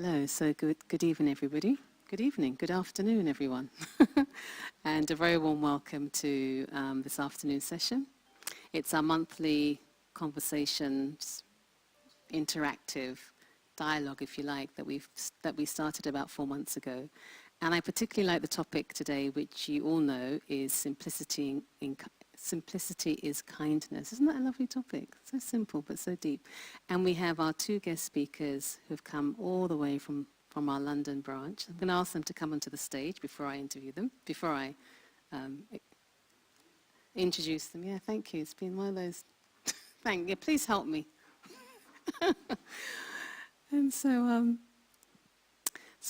Hello, so good evening, everybody. Good evening, good afternoon, everyone. And a very warm welcome to this afternoon session. It's our monthly conversations, interactive dialogue, if you like, that we started about 4 months ago. And I particularly like the topic today, which you all know is simplicity is kindness. Isn't that a lovely topic? So simple, but so deep. And we have our two guest speakers who've come all the way from our London branch. I'm going to ask them to come onto the stage before I interview them, before I introduce them. Yeah, thank you. It's been one of those. Thank you. Please help me. And so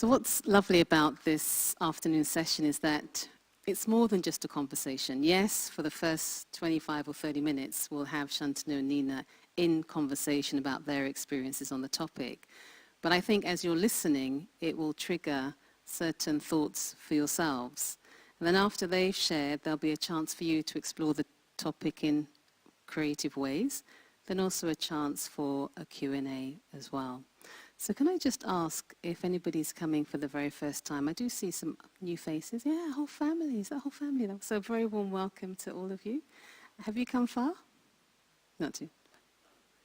what's lovely about this afternoon session is that it's more than just a conversation. Yes, for the first 25 or 30 minutes, we'll have Shantanu and Nina in conversation about their experiences on the topic. But I think as you're listening, it will trigger certain thoughts for yourselves. And then after they've shared, there'll be a chance for you to explore the topic in creative ways. Then also a chance for a Q&A as well. So can I just ask if anybody's coming for the very first time? I do see some new faces. Yeah, whole families, that whole family. So a very warm welcome to all of you. Have you come far? Not too.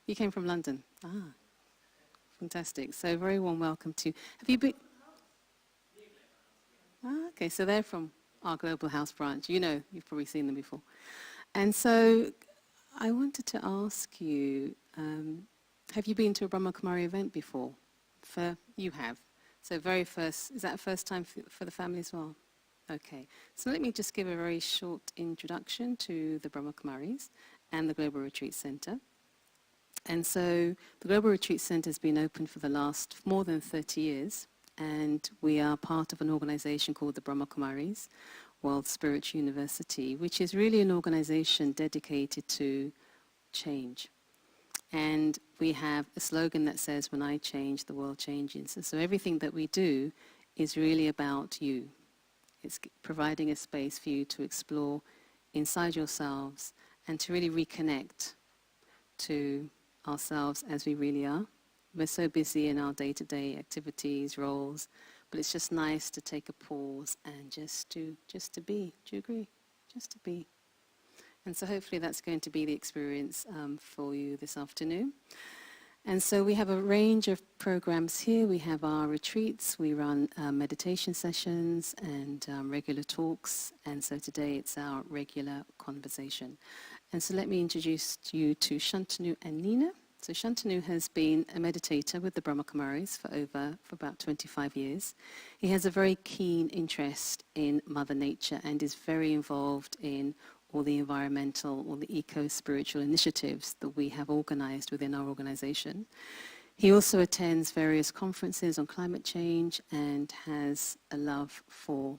You came from London. Ah, fantastic. So very warm welcome to. Have you been? Ah, okay, so they're from our Global House branch. You know, you've probably seen them before. And so I wanted to ask you, have you been to a Brahma Kumari event before? You have. So very first, is that a first time for the family as well? Okay. So let me just give a very short introduction to the Brahma Kumaris and the Global Retreat Center. And so the Global Retreat Center has been open for the last more than 30 years. And we are part of an organization called the Brahma Kumaris World Spiritual University, which is really an organization dedicated to change. And we have a slogan that says, when I change, the world changes. And so everything that we do is really about you. It's providing a space for you to explore inside yourselves and to really reconnect to ourselves as we really are. We're so busy in our day-to-day activities, roles, but it's just nice to take a pause and just to be. Do you agree? Just to be. And so hopefully that's going to be the experience for you this afternoon. And so we have a range of programs here. We have our retreats. We run meditation sessions and regular talks. And so today it's our regular conversation. And so let me introduce you to Shantanu and Nina. So Shantanu has been a meditator with the Brahma Kumaris for about 25 years. He has a very keen interest in Mother Nature and is very involved in all the environmental, all the eco-spiritual initiatives that we have organized within our organization. He also attends various conferences on climate change and has a love for,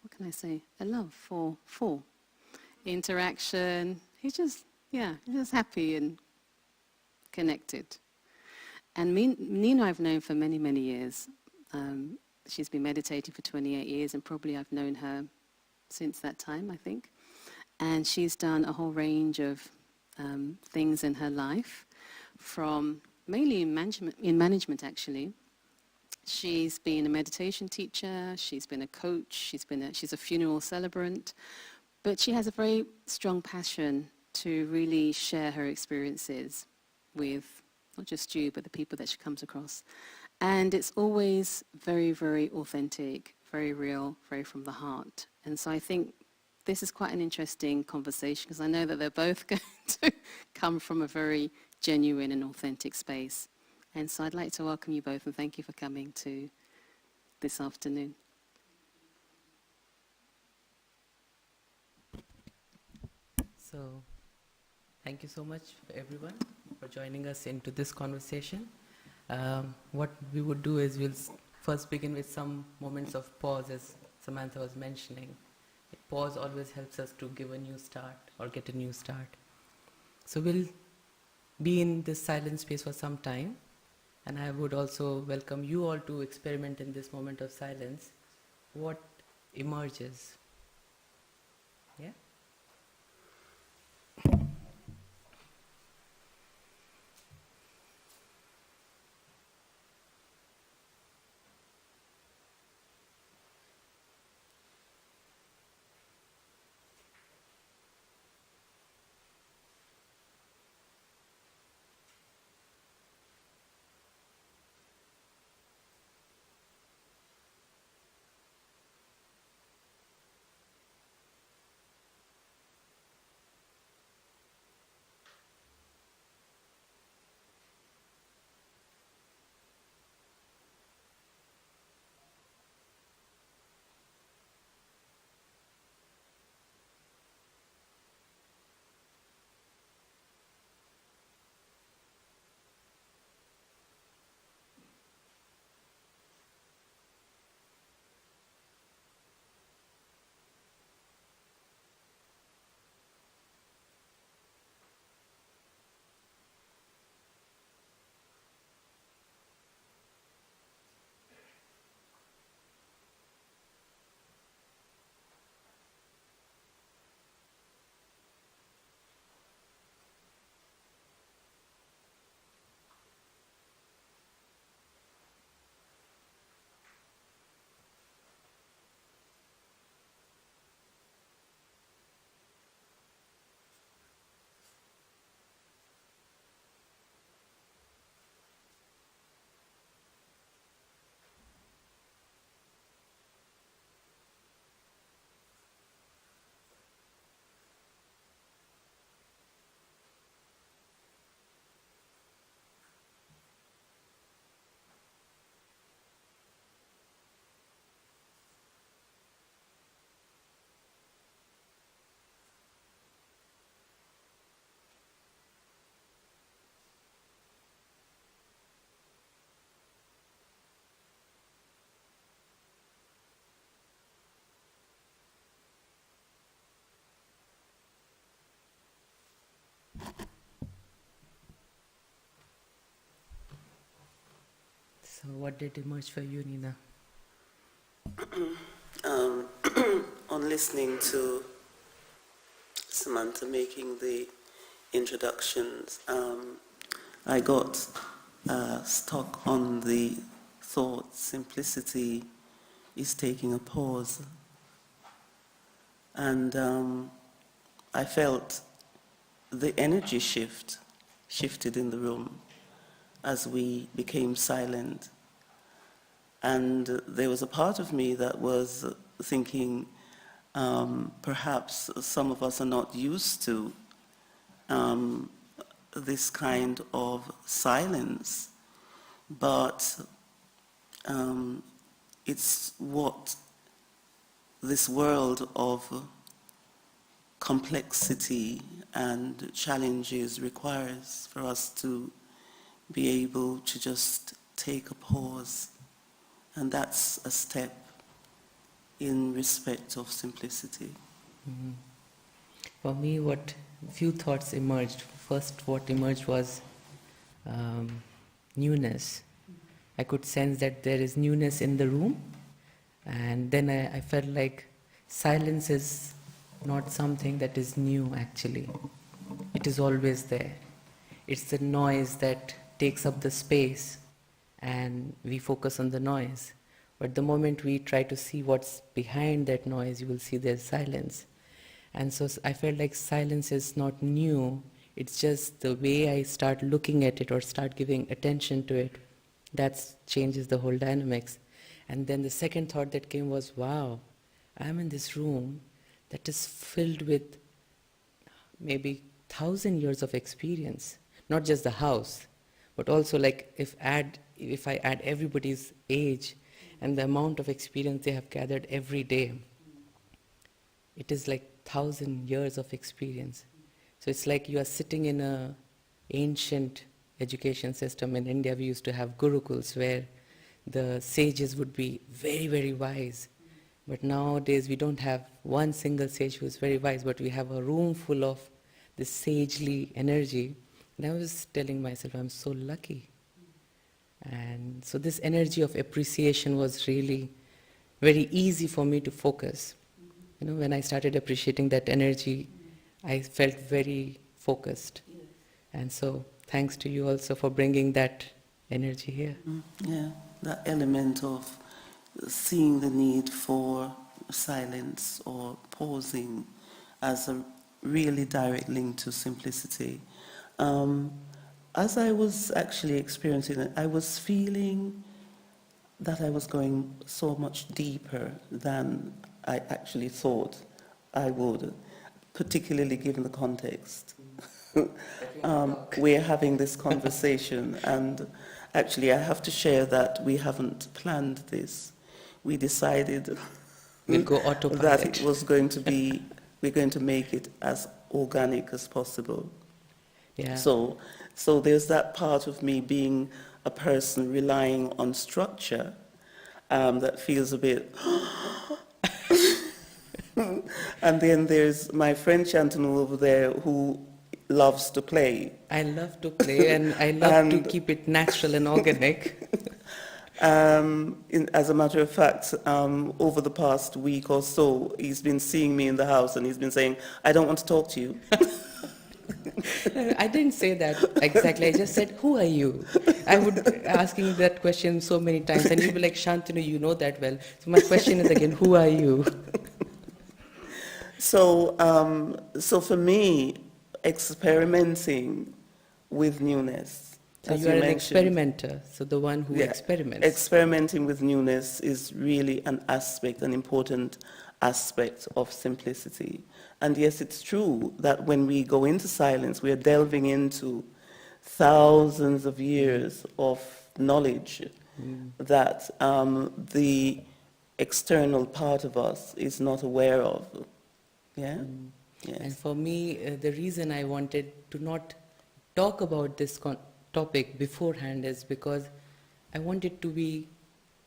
what can I say? A love for interaction. He's just happy and connected. And Nina I've known for many, many years. She's been meditating for 28 years and probably I've known her since that time, I think. And she's done a whole range of things in her life, from mainly in management actually. She's been a meditation teacher, she's been a coach, she's a funeral celebrant, but she has a very strong passion to really share her experiences with not just you, but the people that she comes across. And it's always very, very authentic, very real, very from the heart. And so I think this is quite an interesting conversation because I know that they're both going to come from a very genuine and authentic space. And so I'd like to welcome you both and thank you for coming to this afternoon. So, thank you so much everyone for joining us into this conversation. What we would do is we'll first begin with some moments of pause, as Samantha was mentioning. Pause always helps us to give a new start or get a new start. So we'll be in this silent space for some time, and I would also welcome you all to experiment in this moment of silence. What emerges? Yeah? So what did emerge for you, Nina? On listening to Samantha making the introductions, I got stuck on the thought simplicity is taking a pause. And I felt the energy shifted in the room as we became silent. And there was a part of me that was thinking, perhaps some of us are not used to this kind of silence, but it's what this world of complexity and challenges requires for us to be able to just take a pause. And that's a step in respect of simplicity. Mm-hmm. For me, few thoughts emerged. First, what emerged was newness. I could sense that there is newness in the room, and then I felt like silence is not something that is new actually. It is always there. It's the noise that takes up the space and we focus on the noise. But the moment we try to see what's behind that noise, you will see there's silence. And so I felt like silence is not new, it's just the way I start looking at it or start giving attention to it, that changes the whole dynamics. And then the second thought that came was, wow, I'm in this room that is filled with maybe 1,000 years of experience, not just the house, but also like if I add everybody's age and the amount of experience they have gathered every day, it is like 1,000 years of experience. So it's like you are sitting in an ancient education system. In India, we used to have gurukuls where the sages would be very, very wise. But nowadays, we don't have one single sage who is very wise, but we have a room full of this sagely energy. And I was telling myself, I'm so lucky. And so this energy of appreciation was really very easy for me to focus. You know, when I started appreciating that energy, I felt very focused. And so thanks to you also for bringing that energy here. Yeah, that element of seeing the need for silence or pausing as a really direct link to simplicity. As I was actually experiencing it, I was feeling that I was going so much deeper than I actually thought I would, particularly given the context. We're having this conversation, and actually I have to share that we haven't planned this. We decided We'll go autopilot. that it was going to be, we're going to make it as organic as possible. Yeah. So there's that part of me being a person relying on structure that feels a bit... And then there's my friend Shantanu over there who loves to play. I love to play and I love to keep it natural and organic. As a matter of fact, over the past week or so, he's been seeing me in the house and he's been saying, I don't want to talk to you. I didn't say that exactly. I just said, who are you? I would asking that question so many times and you'd be like, Shantanu, you know that well. So my question is again, who are you? So for me, experimenting with newness. So as you are an mentioned, experimenter, so the one who yeah, experiments. Experimenting with newness is really an important aspect of simplicity. And yes, it's true that when we go into silence, we are delving into thousands of years of knowledge that the external part of us is not aware of. Yeah? Yes. And for me, the reason I wanted to not talk about this topic beforehand is because I want it to be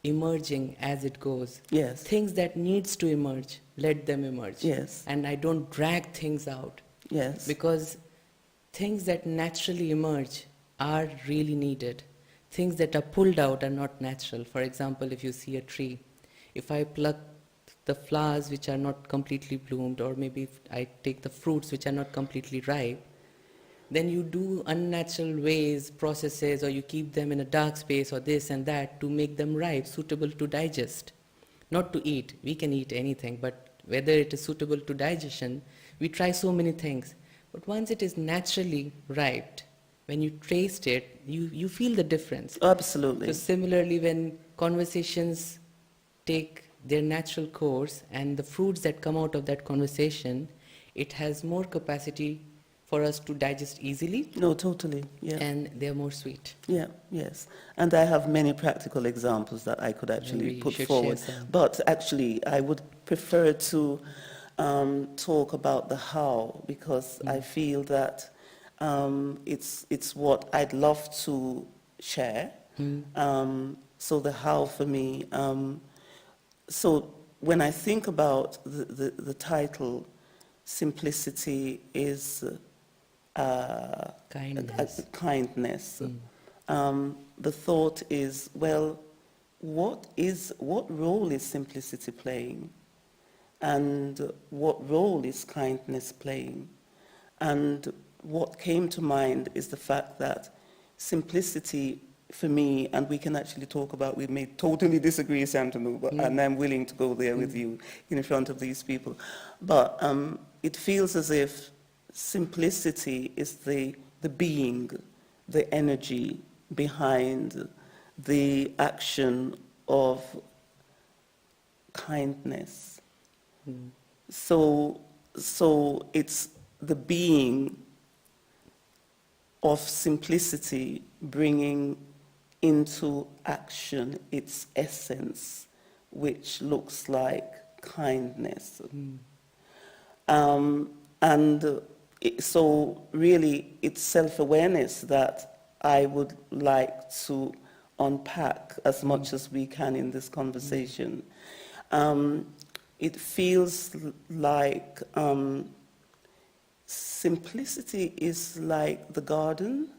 emerging as it goes. Yes. Things that needs to emerge, let them emerge. Yes. And I don't drag things out. Yes. Because things that naturally emerge are really needed. things that are pulled out are not natural. For example, if you see a tree, if I pluck the flowers which are not completely bloomed, or maybe if I take the fruits which are not completely ripe, then you do unnatural ways, processes, or you keep them in a dark space or this and that to make them ripe, suitable to digest, not to eat. We can eat anything, but whether it is suitable to digestion, we try so many things. But once it is naturally ripe, when you taste it, you feel the difference. Absolutely. So similarly, when conversations take their natural course and the fruits that come out of that conversation, it has more capacity for us to digest easily, No, totally. Yeah. and they're more sweet. Yeah, yes. And I have many practical examples that I could actually Maybe you put should forward. share some. But actually, I would prefer to talk about the how, because I feel that it's what I'd love to share. So the how for me. So when I think about the title, simplicity is Kindness. kindness. The thought is, well, what role is simplicity playing? And what role is kindness playing? And what came to mind is the fact that simplicity, for me, and we can actually talk about, we may totally disagree, Santanu, but, and I'm willing to go there with you in front of these people. But it feels as if simplicity is the being, the energy behind the action of kindness. So it's the being of simplicity bringing into action its essence, which looks like kindness. So really, it's self-awareness that I would like to unpack as much as we can in this conversation. It feels like simplicity is like the garden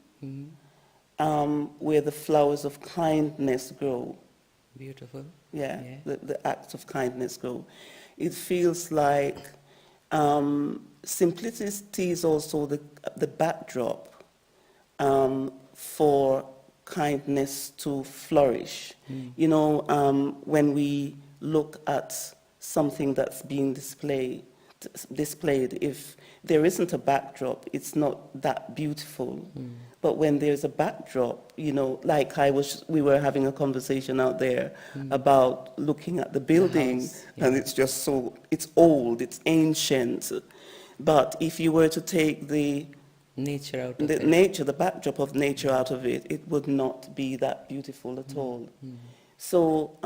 where the flowers of kindness grow. Beautiful. Yeah, Yeah. the acts of kindness grow. It feels like simplicity is also the backdrop for kindness to flourish. You know, when we look at something that's being displayed, if there isn't a backdrop, it's not that beautiful. But when there's a backdrop, you know, like we were having a conversation out there about looking at the building, house, and it's just so, it's old, it's ancient. But if you were to take the Nature out of the it. nature, the backdrop of nature out of it, it would not be that beautiful at all. So,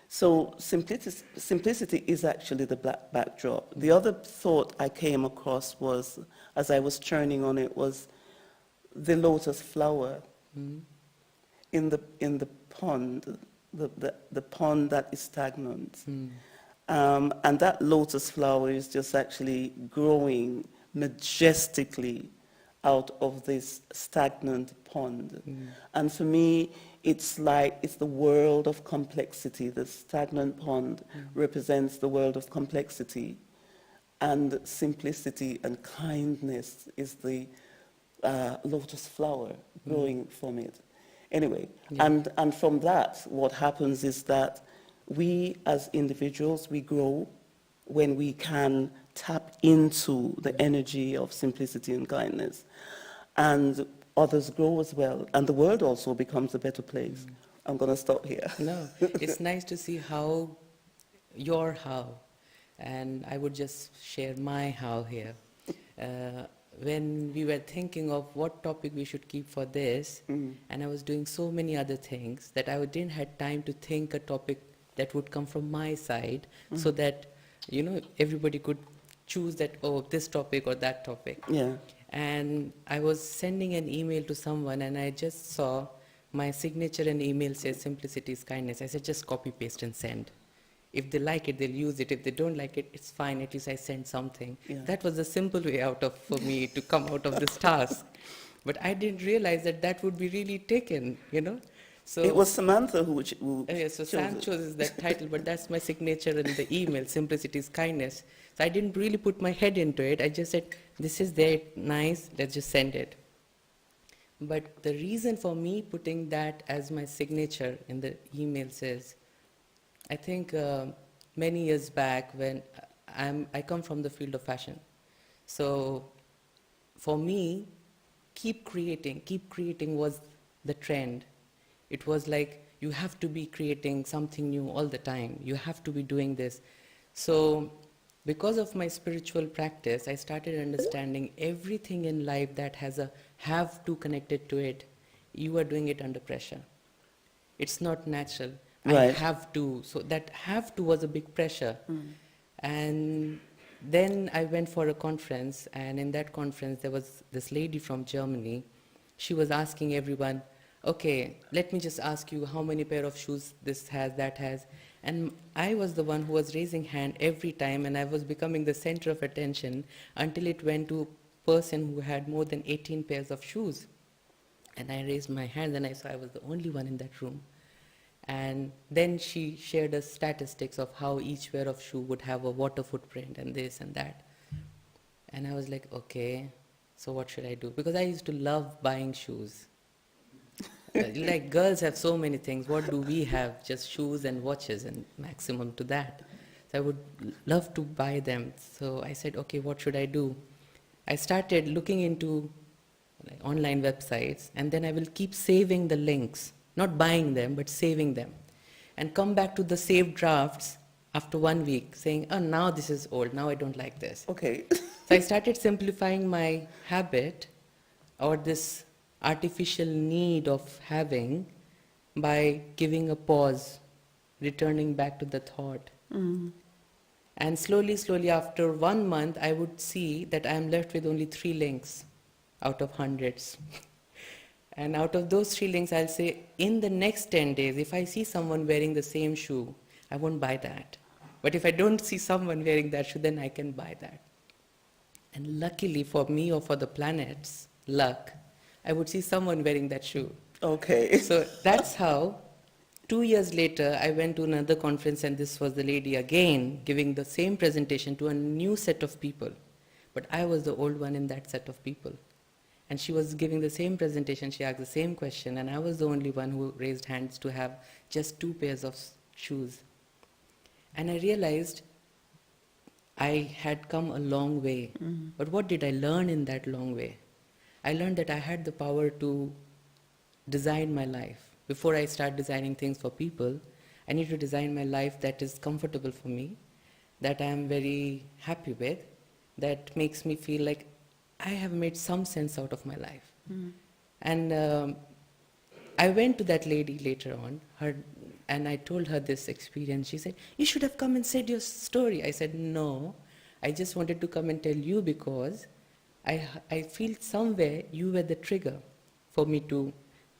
so simplicity is actually the backdrop. The other thought I came across was, as I was churning on it, was the lotus flower in the pond, the pond that is stagnant. And that lotus flower is just actually growing majestically out of this stagnant pond. And for me, it's like, it's the world of complexity. The stagnant pond represents the world of complexity. And simplicity and kindness is the lotus flower growing from it. Anyway, and from that, what happens is that we as individuals, we grow when we can tap into the energy of simplicity and kindness. And others grow as well. And the world also becomes a better place. I'm going to stop here. No, it's nice to see your how. And I would just share my how here. When we were thinking of what topic we should keep for this, and I was doing so many other things that I didn't have time to think a topic that would come from my side, so that, you know, everybody could choose that, oh, this topic or that topic. Yeah. And I was sending an email to someone, and I just saw my signature and email says simplicity is kindness. I said, just copy, paste, and send. If they like it, they'll use it. If they don't like it, it's fine. At least I sent something. Yeah. That was the simple way for me to come out of this task. But I didn't realize that that would be really taken, you know. So It was Samantha who yeah, so chose Sam it. chose that title, but that's my signature in the email, Simplicity is Kindness. So I didn't really put my head into it. I just said, this is there, nice, let's just send it. But the reason for me putting that as my signature in the emails is, I think many years back when I come from the field of fashion. So for me, keep creating was the trend. It was like, you have to be creating something new all the time. You have to be doing this. So because of my spiritual practice, I started understanding everything in life that has a have to connected to it. You are doing it under pressure. It's not natural. I Right. have to. So that have to was a big pressure. And then I went for a conference, and in that conference there was this lady from Germany. She was asking everyone, okay, let me just ask you how many pair of shoes this has, that has. And I was the one who was raising hand every time, and I was becoming the center of attention until it went to a person who had more than 18 pairs of shoes. And I raised my hand and I saw I was the only one in that room. And then she shared us statistics of how each pair of shoe would have a water footprint and this and that. And I was like, okay, so what should I do? Because I used to love buying shoes. Like girls have so many things. What do we have? Just shoes and watches and maximum to that. So I would love to buy them. So I said, okay, what should I do? I started looking into like online websites, and then I will keep saving the links, not buying them, but saving them, and come back to the saved drafts after 1 week saying, oh, now this is old, now I don't like this. Okay. So I started simplifying my habit or this artificial need of having by giving a pause, returning back to the thought. And slowly, after 1 month, I would see that I am left with only 3 links out of hundreds. And out of those 3 links, I'll say, in the next 10 days, if I see someone wearing the same shoe, I won't buy that. But if I don't see someone wearing that shoe, then I can buy that. And luckily for me or for the planet's luck, I would see someone wearing that shoe. Okay. So that's how 2 years later, I went to another conference, and this was the lady again giving the same presentation to a new set of people. But I was the old one in that set of people. And she was giving the same presentation, she asked the same question, and I was the only one who raised hands to have just 2 pairs of shoes. And I realized I had come a long way. But what did I learn in that long way? I learned that I had the power to design my life. Before I start designing things for people, I need to design my life that is comfortable for me, that I am very happy with, that makes me feel like I have made some sense out of my life. And I went to that lady later on, and I told her this experience. She said, you should have come and said your story. I said, no, I just wanted to come and tell you because I feel somewhere you were the trigger for me to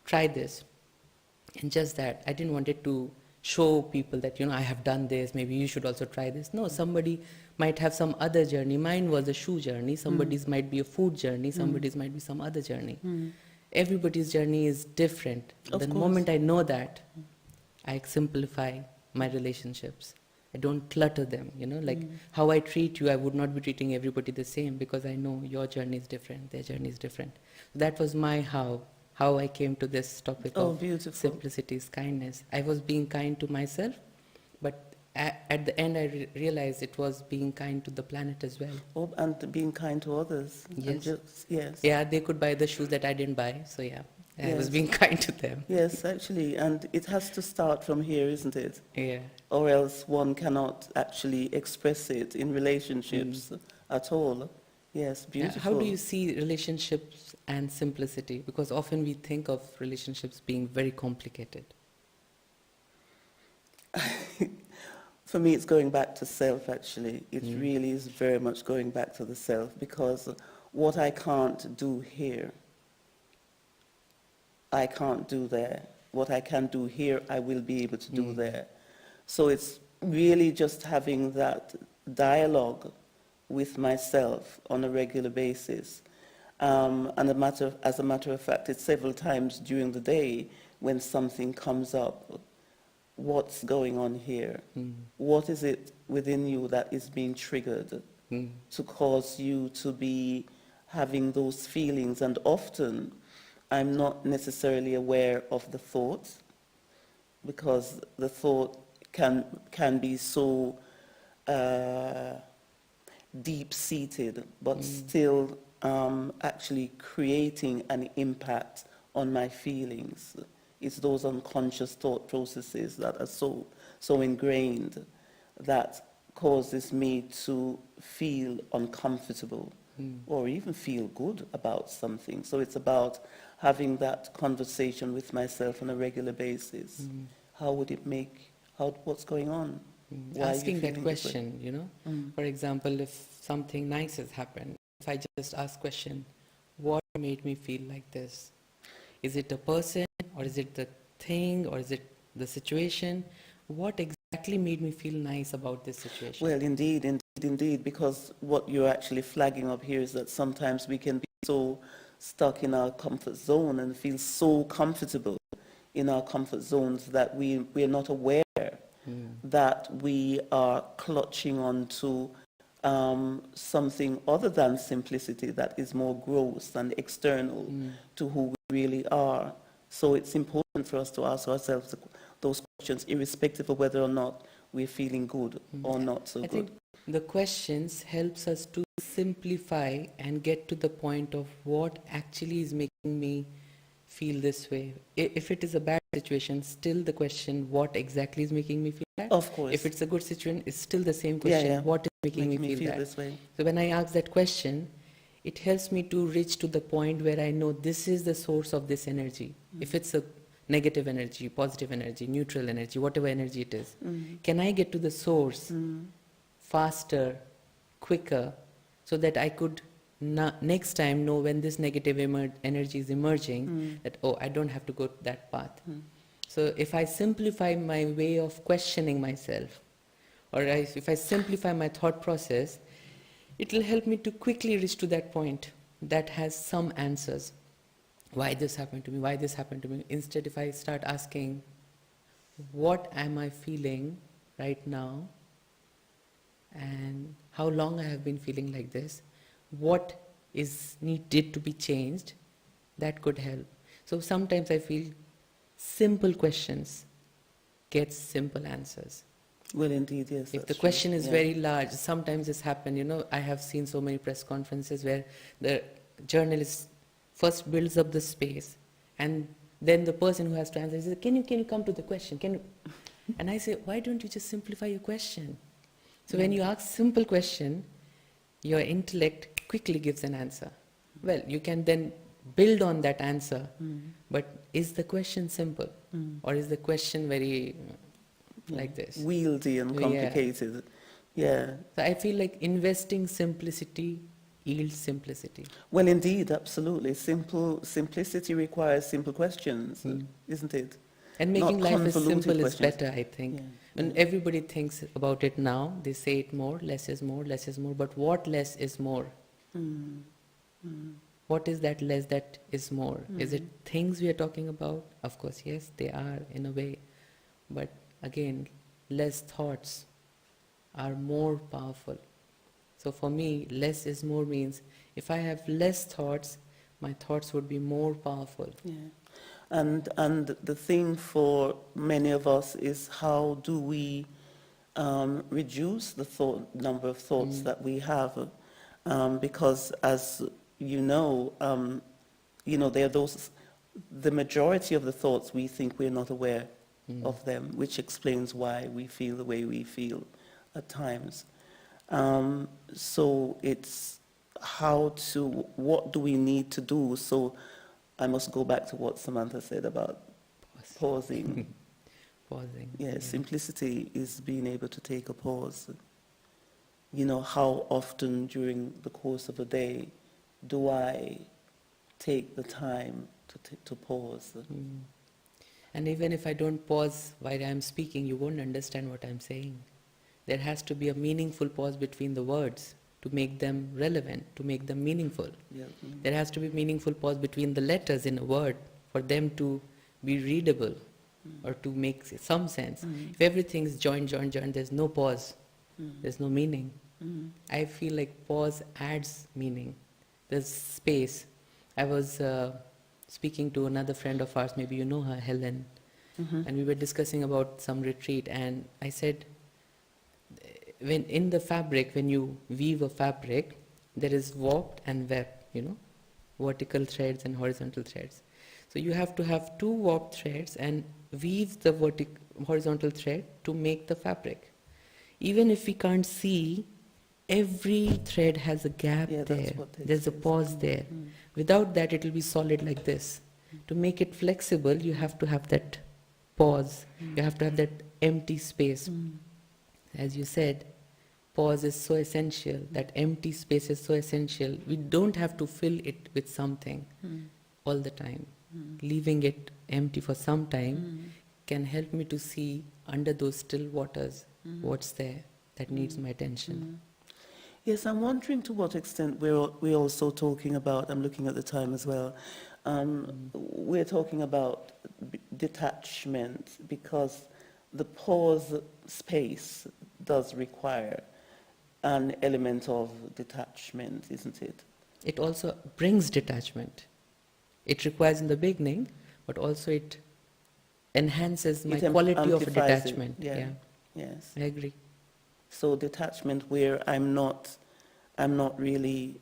try this. And just that, I didn't want it to show people that, I have done this, maybe you should also try this. No, somebody might have some other journey. Mine was a shoe journey, somebody's might be a food journey, somebody's might be some other journey. Everybody's journey is different. The moment I know that, I simplify my relationships. I don't clutter them, like how I treat you, I would not be treating everybody the same because I know your journey is different, their journey is different. That was my how I came to this topic of beautiful. simplicity is kindness. I was being kind to myself, but at the end I realized it was being kind to the planet as well. Oh, and being kind to others. Yes. And just, yes. Yeah, they could buy the shoes that I didn't buy, so yeah, I was Yes. being kind to them. Yes, actually, and it has to start from here, isn't it? Yeah. Or else one cannot actually express it in relationships at all. Yes, beautiful. How do you see relationships and simplicity? Because often we think of relationships being very complicated. For me, it's going back to self, actually. It really is very much going back to the self, because what I can't do here, I can't do there. What I can do here, I will be able to do there. So it's really just having that dialogue with myself on a regular basis And as a matter of fact, it's several times during the day when something comes up. What's going on here? What is it within you that is being triggered to cause you to be having those feelings? And often, I'm not necessarily aware of the thought, because the thought can be so deep-seated, but still actually creating an impact on my feelings. It's those unconscious thought processes that are so ingrained that causes me to feel uncomfortable or even feel good about something. So it's about having that conversation with myself on a regular basis. How would it make, what's going on? Why are you Asking that feeling this way? question, you know. For example, if something nice has happened, if I just ask question, what made me feel like this? Is it a person, or is it the thing, or is it the situation? What exactly made me feel nice about this situation? Well, indeed, because what you're actually flagging up here is that sometimes we can be so stuck in our comfort zone and feel so comfortable in our comfort zones that we're not aware that we are clutching on to something other than simplicity that is more gross and external to who we really are. So it's important for us to ask ourselves those questions, irrespective of whether or not we're feeling good or not so I good. think the questions helps us to simplify and get to the point of what actually is making me feel this way. If it is a bad situation, still the question, what exactly is making me feel bad? Of course. If it's a good situation, it's still the same question, Yeah. what is making Make me feel bad? this way. So when I ask that question, it helps me to reach to the point where I know this is the source of this energy. If it's a negative energy, positive energy, neutral energy, whatever energy it is, can I get to the source faster, quicker, so that I could next time know when this negative energy is emerging, that, oh, I don't have to go that path. So if I simplify my way of questioning myself, or if I simplify my thought process, it will help me to quickly reach to that point that has some answers. Why this happened to me? Why this happened to me? Instead, if I start asking, what am I feeling right now? And how long I have been feeling like this? What is needed to be changed? That could help. So sometimes I feel simple questions get simple answers. Well, indeed, yes. If the that's question true. is Yeah. very large, sometimes it's happened, you know, I have seen so many press conferences where the journalist first builds up the space, and then the person who has to answer says, can you come to the question? Can you? And I say, why don't you just simplify your question? So when you ask simple question, your intellect quickly gives an answer. Well, you can then build on that answer, but is the question simple? Or is the question very like this? Wieldy and Yeah. complicated. Yeah. So I feel like investing simplicity yields simplicity. Well, indeed, absolutely. Simplicity requires simple questions, isn't it? And making Not life as convoluted simple is questions. better, I think. Yeah. And everybody thinks about it now. They say it more, less is more, less is more. But what less is more? What is that less that is more? Is it things we are talking about? Of course, yes, they are in a way. But again, less thoughts are more powerful. So for me, less is more means if I have less thoughts, my thoughts would be more powerful. Yeah. And the thing for many of us is how do we reduce the number of thoughts that we have? Because as you know, there are those, the majority of the thoughts we think we're not aware of them, which explains why we feel the way we feel at times. So it's what do we need to do? So I must go back to what Samantha said about pausing. Pausing. Yeah, simplicity is being able to take a pause. You know, how often during the course of a day do I take the time to pause? And even if I don't pause while I'm speaking, you won't understand what I'm saying. There has to be a meaningful pause between the words. to make them relevant, to make them meaningful. Yeah. There has to be meaningful pause between the letters in a word for them to be readable or to make some sense. If everything is joined, there's no pause, there's no meaning. I feel like pause adds meaning. There's space. I was speaking to another friend of ours, maybe you know her, Helen, and we were discussing about some retreat, and I said, when in the fabric, when you weave a fabric, there is warp and web, vertical threads and horizontal threads. So you have to have two warp threads and weave the horizontal thread to make the fabric. Even if we can't see, every thread has a gap there. There's a pause there. Without that, it will be solid like this. To make it flexible, you have to have that pause. You have to have that empty space. As you said, pause is so essential. That empty space is so essential. We don't have to fill it with something all the time. Leaving it empty for some time can help me to see under those still waters what's there that needs my attention. Yes, I'm wondering to what extent we're also talking about, I'm looking at the time as well, we're talking about detachment, because the pause space does require an element of detachment, isn't it? It also brings detachment. It requires in the beginning, but also it enhances my quality of amplifies detachment. it, yeah. Yes. I agree. So detachment where I'm not really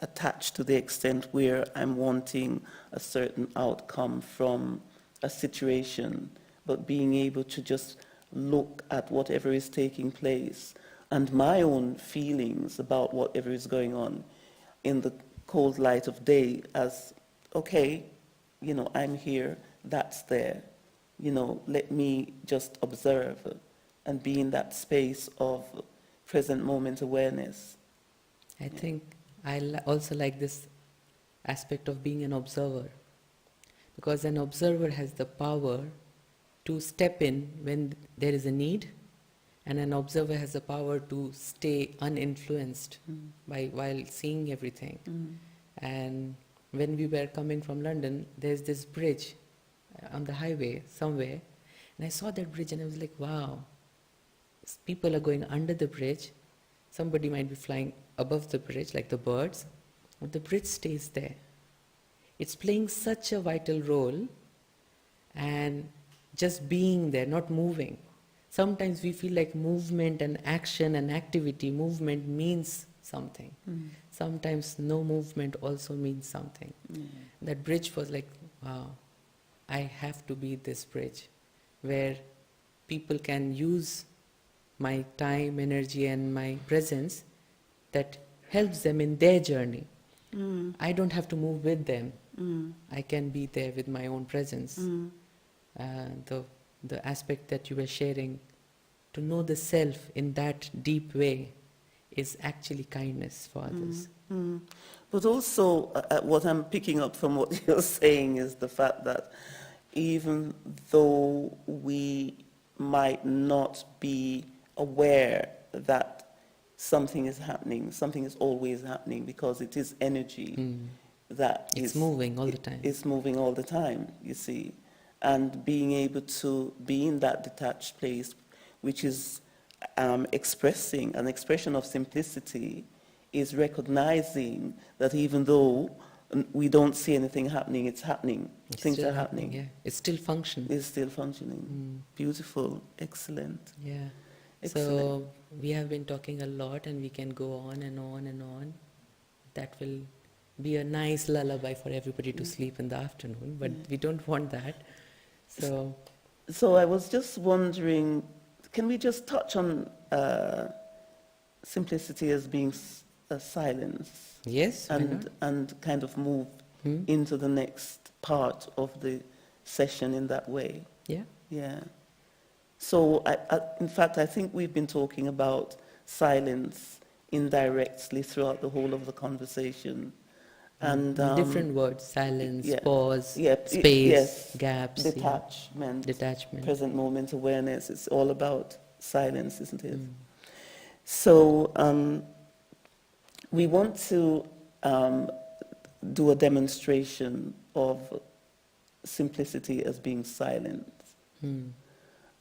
attached to the extent where I'm wanting a certain outcome from a situation, but being able to just look at whatever is taking place and my own feelings about whatever is going on in the cold light of day as, okay, I'm here, that's there, let me just observe and be in that space of present moment awareness. I think I also like this aspect of being an observer, because an observer has the power to step in when there is a need, and an observer has the power to stay uninfluenced while seeing everything. And when we were coming from London, there's this bridge on the highway somewhere, and I saw that bridge and I was like, wow, people are going under the bridge, somebody might be flying above the bridge like the birds, but the bridge stays there. It's playing such a vital role, and just being there, not moving. Sometimes we feel like movement and action and activity, movement means something. Sometimes no movement also means something. That bridge was like, wow, I have to be this bridge where people can use my time, energy and my presence that helps them in their journey. I don't have to move with them. I can be there with my own presence. The aspect that you were sharing, to know the self in that deep way, is actually kindness for others. But also, what I'm picking up from what you're saying is the fact that even though we might not be aware that something is happening, something is always happening, because it is energy that It's moving all the time. It's moving all the time, you see. And being able to be in that detached place, which is expressing, an expression of simplicity, is recognizing that even though we don't see anything happening, it's happening. It's Things still are happening. Yeah. It's still functioning. It's still functioning. Beautiful. Excellent. Yeah. Excellent. So we have been talking a lot, and we can go on and on and on. That will be a nice lullaby for everybody to sleep in the afternoon, but we don't want that. So I was just wondering, can we just touch on simplicity as being silence? yes, why not? And kind of move into the next part of the session in that way. Yeah. Yeah. So, in fact, I think we've been talking about silence indirectly throughout the whole of the conversation. And different words: silence, yeah, pause, yeah, space, yes, gaps, detachment, detachment. present moment awareness. It's all about silence, isn't it? So, we want to do a demonstration of simplicity as being silent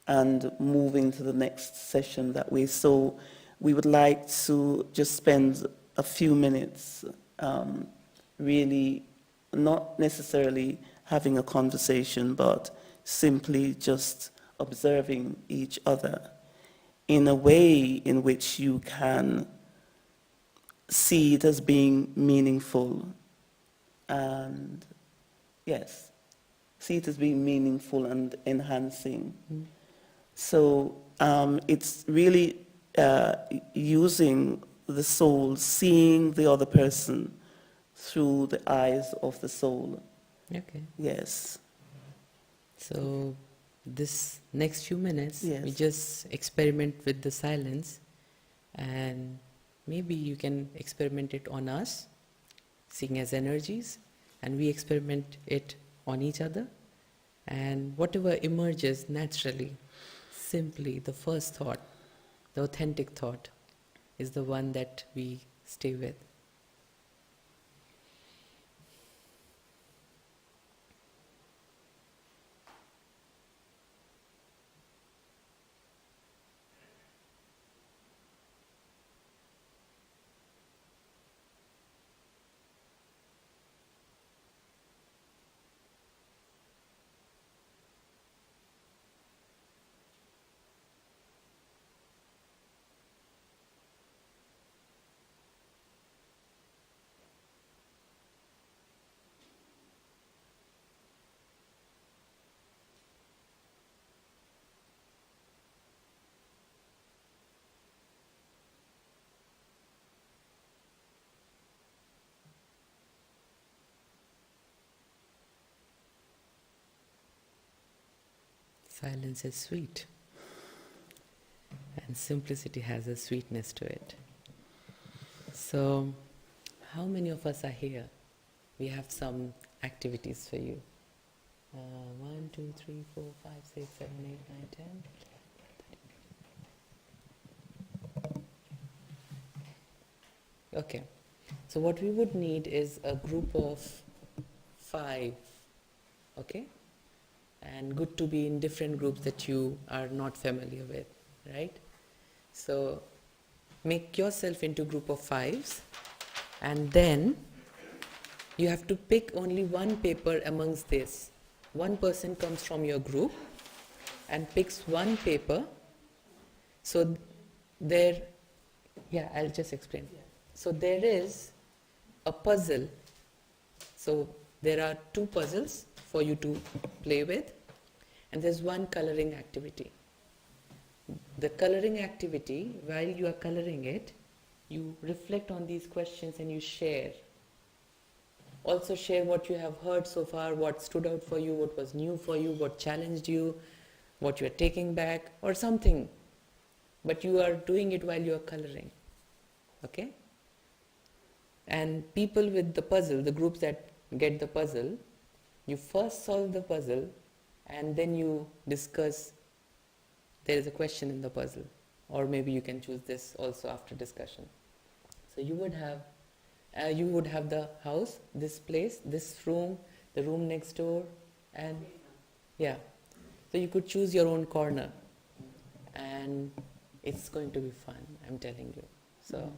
and moving to the next session that way. So we would like to just spend a few minutes really not necessarily having a conversation, but simply just observing each other in a way in which you can see it as being meaningful and, yes, see it as being meaningful and enhancing. So it's really using the soul, seeing the other person through the eyes of the soul. Okay. Yes. So this next few minutes, Yes. we just experiment with the silence, and maybe you can experiment it on us, seeing as energies, and we experiment it on each other, and whatever emerges naturally, simply the first thought, the authentic thought, is the one that we stay with. Silence is sweet, and simplicity has a sweetness to it. So, how many of us are here? We have some activities for you. 1, 2, 3, 4, 5, 6, 7, 8, 9, 10. Okay. So what we would need is a group of 5. Okay? And good to be in different groups that you are not familiar with, right? So make yourself into group of 5s, and then you have to pick only one paper amongst this. One person comes from your group and picks one paper. So there, I'll just explain. So there is a puzzle. So there are 2 puzzles for you to play with, and there's one coloring activity. The coloring activity, while you are coloring it, you reflect on these questions and you share. Also share what you have heard so far, what stood out for you, what was new for you, what challenged you, what you are taking back, or something. But you are doing it while you are coloring. Okay? And people with the puzzle, the groups that get the puzzle, you first solve the puzzle and then you discuss. There is a question in the puzzle, or maybe you can choose this also after discussion. So you would have the house, this place, this room, the room next door, and so you could choose your own corner, and it's going to be fun, I'm telling you. So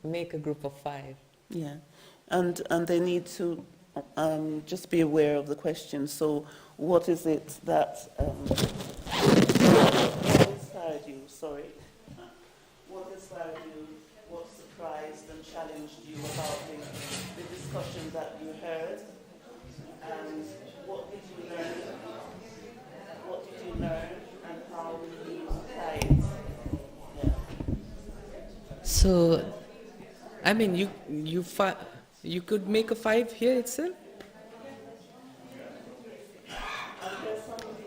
make a group of 5. Yeah, and they need to just be aware of the question. So what is it that what inspired you? Sorry, what inspired you? What surprised and challenged you about the discussion that you heard? And what did you learn? What did you learn, and how did you apply it? Yeah. So, I mean, you could make a 5 here itself,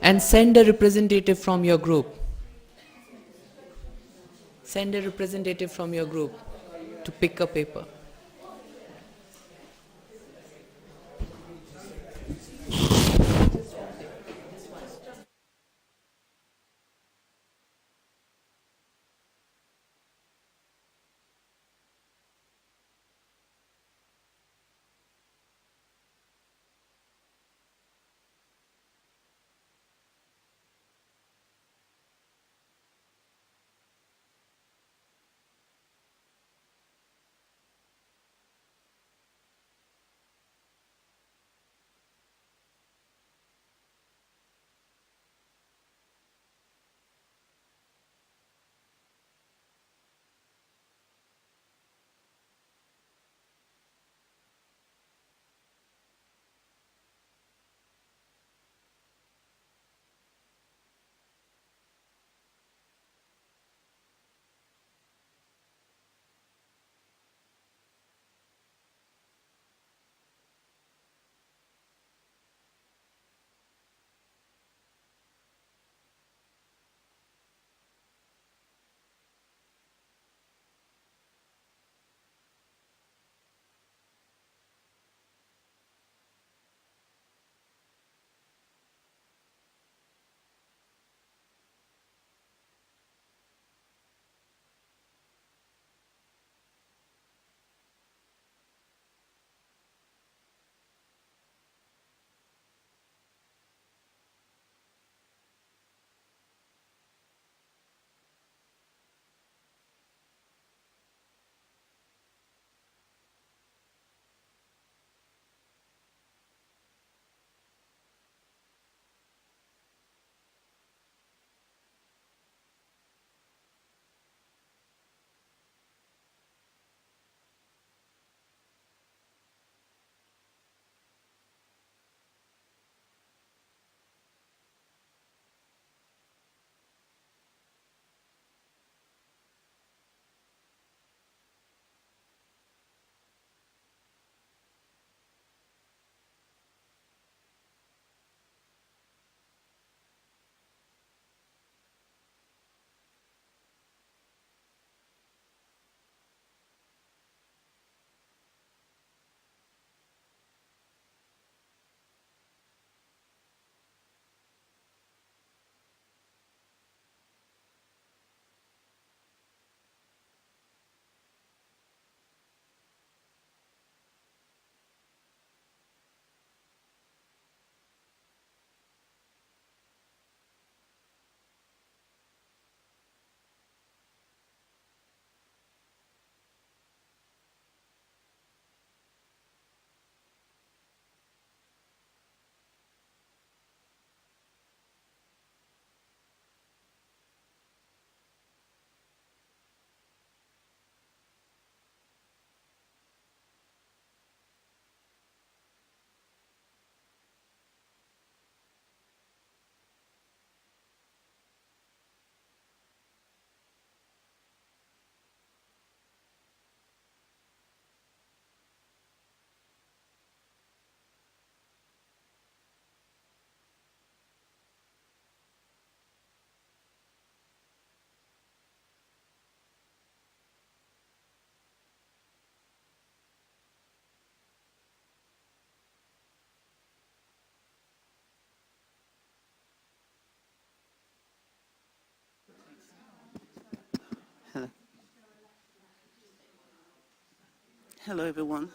and send a representative from your group. Send a representative from your group to pick a paper. Hello, everyone.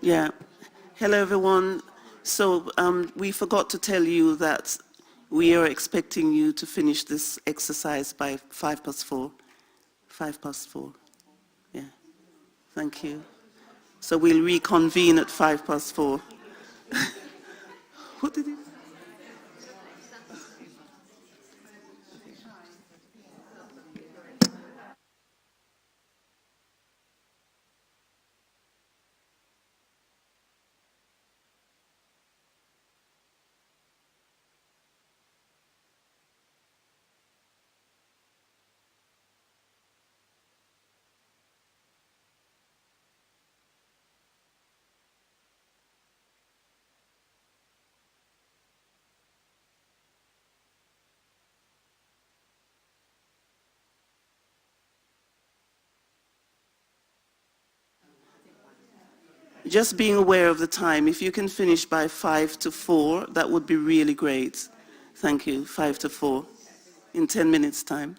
Yeah. Hello, everyone. So we forgot to tell you that we are expecting you to finish this exercise by 4:05. 4:05. Yeah. Thank you. So we'll reconvene at 4:05. What did you? Just being aware of the time. If you can finish by 4:05, that would be really great. Thank you. 4:05. In 10 minutes' time.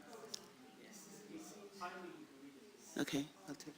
Okay. I'll take it.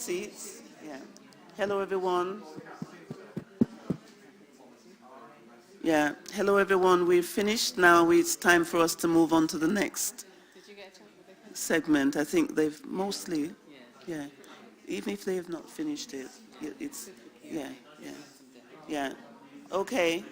seats. Yeah. Hello, everyone. Yeah. Hello, everyone. We've finished. Now it's time for us to move on to the next segment. I think they've mostly, yeah. Even if they have not finished it, it's, yeah, yeah, yeah. Okay.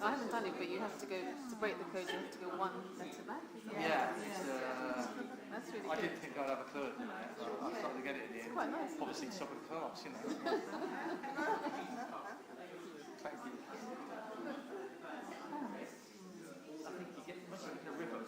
I haven't done it, but you have to go, to break the code, you have to go one letter back. Yeah, That's really I good. didn't think I'd have a clue, you know. I started to get it in the end. Quite nice. Obviously, top of the class, you know. Thank you. I think you get must have been a river.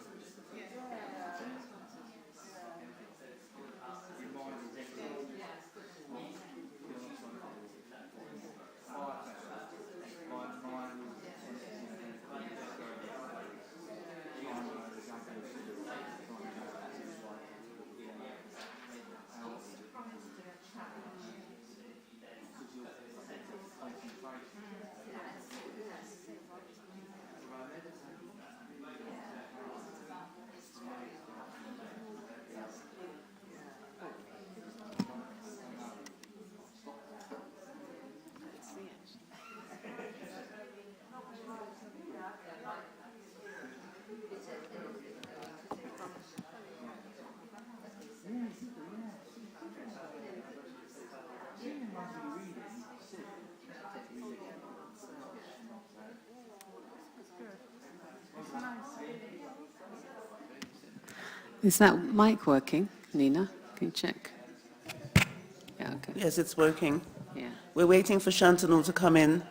Is that mic working, Nina? Can you check? Yeah, okay. Yes, it's working. Yeah. We're waiting for Shantanu to come in.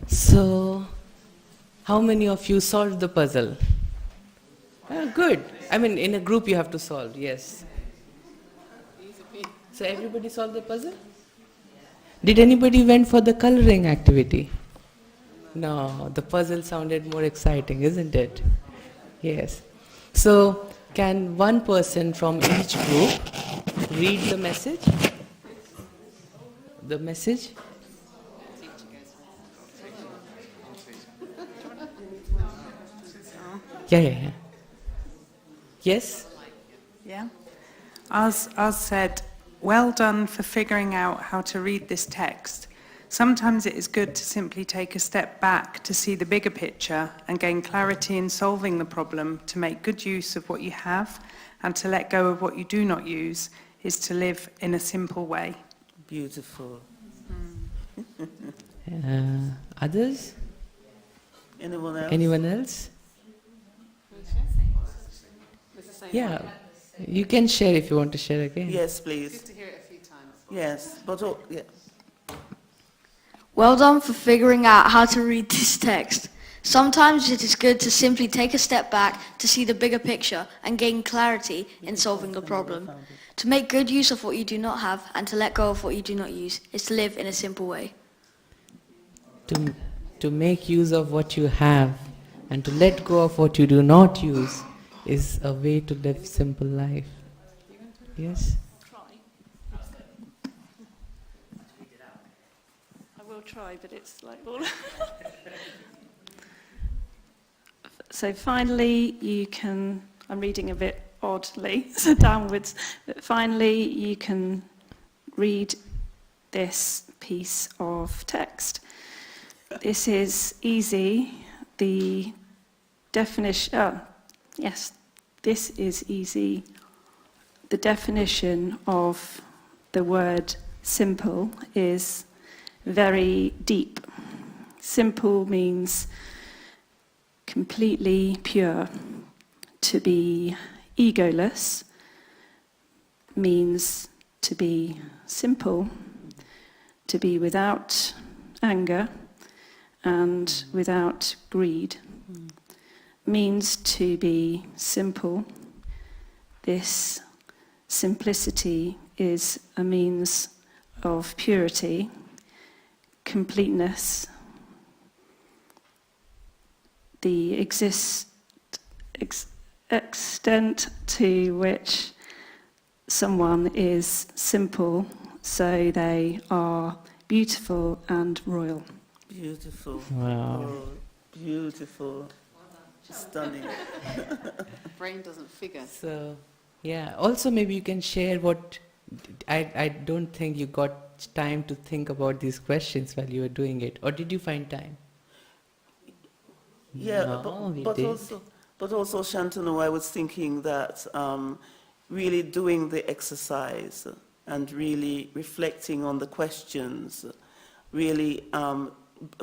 So, how many of you solved the puzzle? Good. I mean, in a group you have to solve, yes. So everybody solved the puzzle? Did anybody went for the coloring activity? No, the puzzle sounded more exciting, isn't it? Yes. So, can one person from each group read the message? The message? Yeah. Yes? Yeah. Oz said, well done for figuring out how to read this text. Sometimes it is good to simply take a step back to see the bigger picture and gain clarity in solving the problem. To make good use of what you have and to let go of what you do not use is to live in a simple way. Beautiful. Others? Anyone else? Anyone else? Yeah, you can share if you want to share again. Yes, please. Good to hear it a few times. Yes, but oh, yeah. Well done for figuring out how to read this text. Sometimes it is good to simply take a step back to see the bigger picture and gain clarity in solving the problem. To make good use of what you do not have and to let go of what you do not use is to live in a simple way. To make use of what you have and to let go of what you do not use is a way to live simple life. Yes? I will try, but it's like all... So finally, you can, I'm reading a bit oddly, so downwards, but finally you can read this piece of text. This is easy. The definition, yes, this is easy. The definition of the word simple is very deep. Simple means completely pure, to be egoless means to be simple, to be without anger and without greed. Means to be simple. This simplicity is a means of purity, completeness, the extent to which someone is simple, so they are beautiful and royal. Beautiful. Wow. Oh, beautiful. Stunning. Brain doesn't figure. So, yeah. Also, maybe you can share what. I don't think you got time to think about these questions while you were doing it, or did you find time? Yeah, No, we but did. also, Shantanu, I was thinking that really doing the exercise and really reflecting on the questions really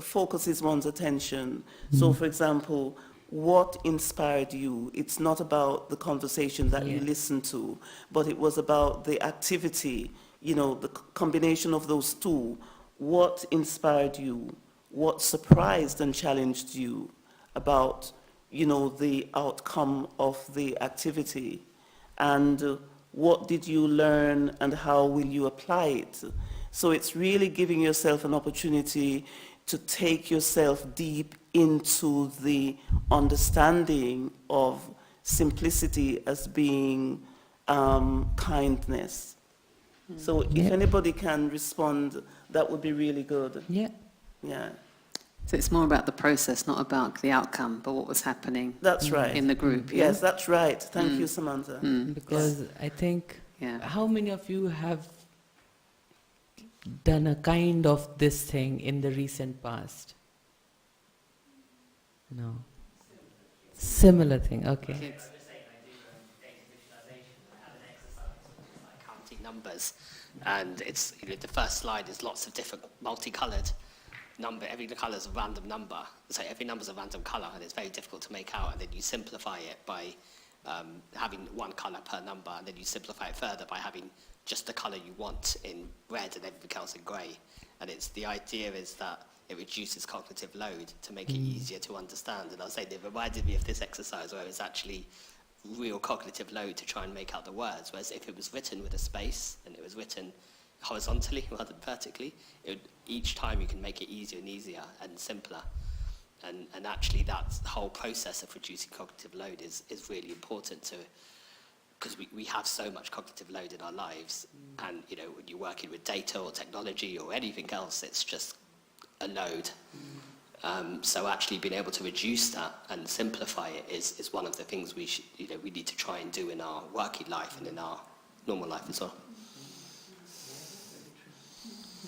focuses one's attention. So, for example, what inspired you? It's not about the conversation that you Yeah. listened to, but it was about the activity, you know, the combination of those two. What inspired you? What surprised and challenged you about, you know, the outcome of the activity? And what did you learn and how will you apply it? So it's really giving yourself an opportunity to take yourself deep into the understanding of simplicity as being kindness. So if Yeah. anybody can respond, that would be really good. Yeah. Yeah, So it's more about the process, not about the outcome, but what was happening that's right. in the group. Yeah? Yes, that's right. Thank you, Samantha. Because I think, Yeah. how many of you have done a kind of this thing in the recent past? No. Similar thing, okay. Kids. Counting numbers, and it's the first slide is lots of different multicolored number. Every colour is a random number, so every number is a random colour, and it's very difficult to make out. And then you simplify it by having one colour per number, and then you simplify it further by having just the colour you want in red and everything else in grey. And it's the idea is that it reduces cognitive load to make it easier to understand. And I'll say it reminded me of this exercise where it's actually real cognitive load to try and make out the words, whereas if it was written with a space and it was written horizontally rather than vertically, each time you can make it easier and easier and simpler. And actually that whole process of reducing cognitive load is really important to, because we have so much cognitive load in our lives, and when you're working with data or technology or anything else, it's just a load. So actually being able to reduce that and simplify it is one of the things we need to try and do in our working life and in our normal life as well.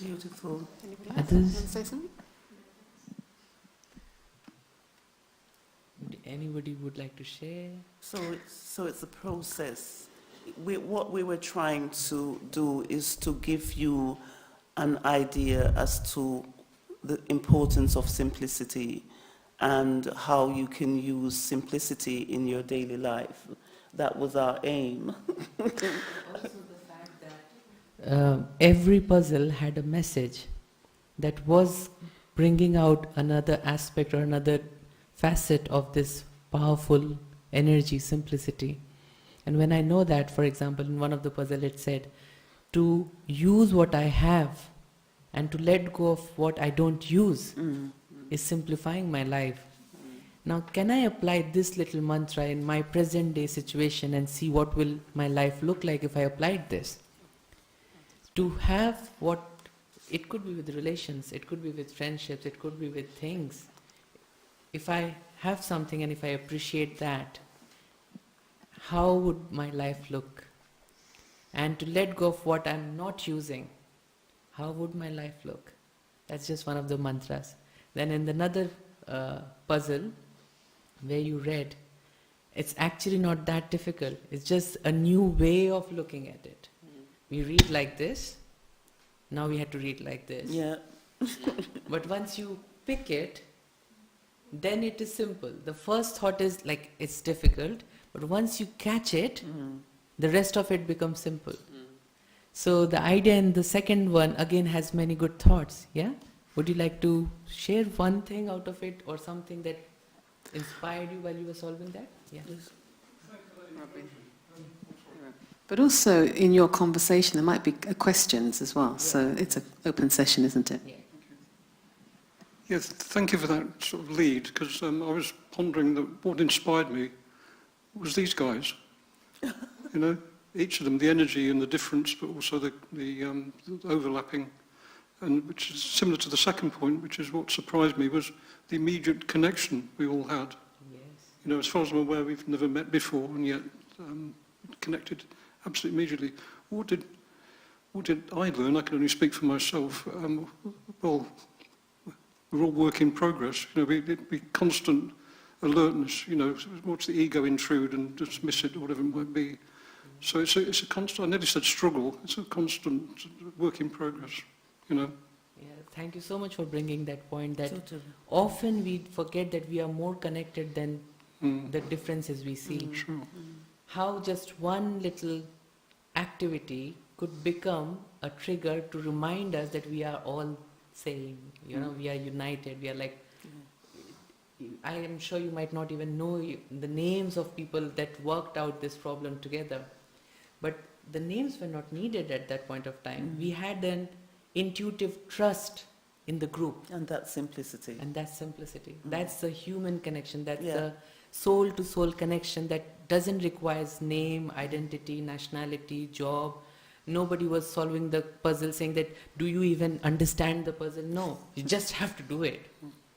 Beautiful. Others? Say something? Anybody would like to share? So it's a process. What we were trying to do is to give you an idea as to the importance of simplicity and how you can use simplicity in your daily life. That was our aim. Every puzzle had a message that was bringing out another aspect or another facet of this powerful energy, simplicity. And when I know that, for example, in one of the puzzle it said, to use what I have and to let go of what I don't use is simplifying my life. Now, can I apply this little mantra in my present day situation and see what will my life look like if I applied this? To have what, it could be with relations, it could be with friendships, it could be with things. If I have something and if I appreciate that, how would my life look? And to let go of what I'm not using, how would my life look? That's just one of the mantras. Then in another puzzle where you read, it's actually not that difficult. It's just a new way of looking at it. We read like this, now we have to read like this. Yeah. But once you pick it, then it is simple. The first thought is like it's difficult, But once you catch it, the rest of it becomes simple. So the idea in the second one again has many good thoughts, yeah? Would you like to share one thing out of it or something that inspired you while you were solving that? Yeah. But also in your conversation there might be questions as well, so it's an open session, isn't it? Yeah. Yes, thank you for that sort of lead, because I was pondering that what inspired me was these guys. You know, each of them, the energy and the difference, but also the overlapping, and which is similar to the second point, which is what surprised me, was the immediate connection we all had. Yes. You know, as far as I'm aware, we've never met before, and yet connected absolutely immediately. What did I learn? I can only speak for myself. Well, we're all work in progress. You know, we constant alertness. You know, watch the ego intrude and dismiss it or whatever it might be. So it's a constant. I nearly said struggle. It's a constant work in progress. You know. Yeah, thank you so much for bringing that point. That Totally. often we forget that we are more connected than the differences we see. Sure. How just one little activity could become a trigger to remind us that we are all same, you know, we are united, we are like, I am sure you might not even know the names of people that worked out this problem together, but the names were not needed at that point of time. We had an intuitive trust in the group. And that simplicity. And that's simplicity. That's the human connection. That's Yeah. the soul-to-soul connection that doesn't require name, identity, nationality, job. Nobody was solving the puzzle saying that, do you even understand the puzzle? No, you just have to do it.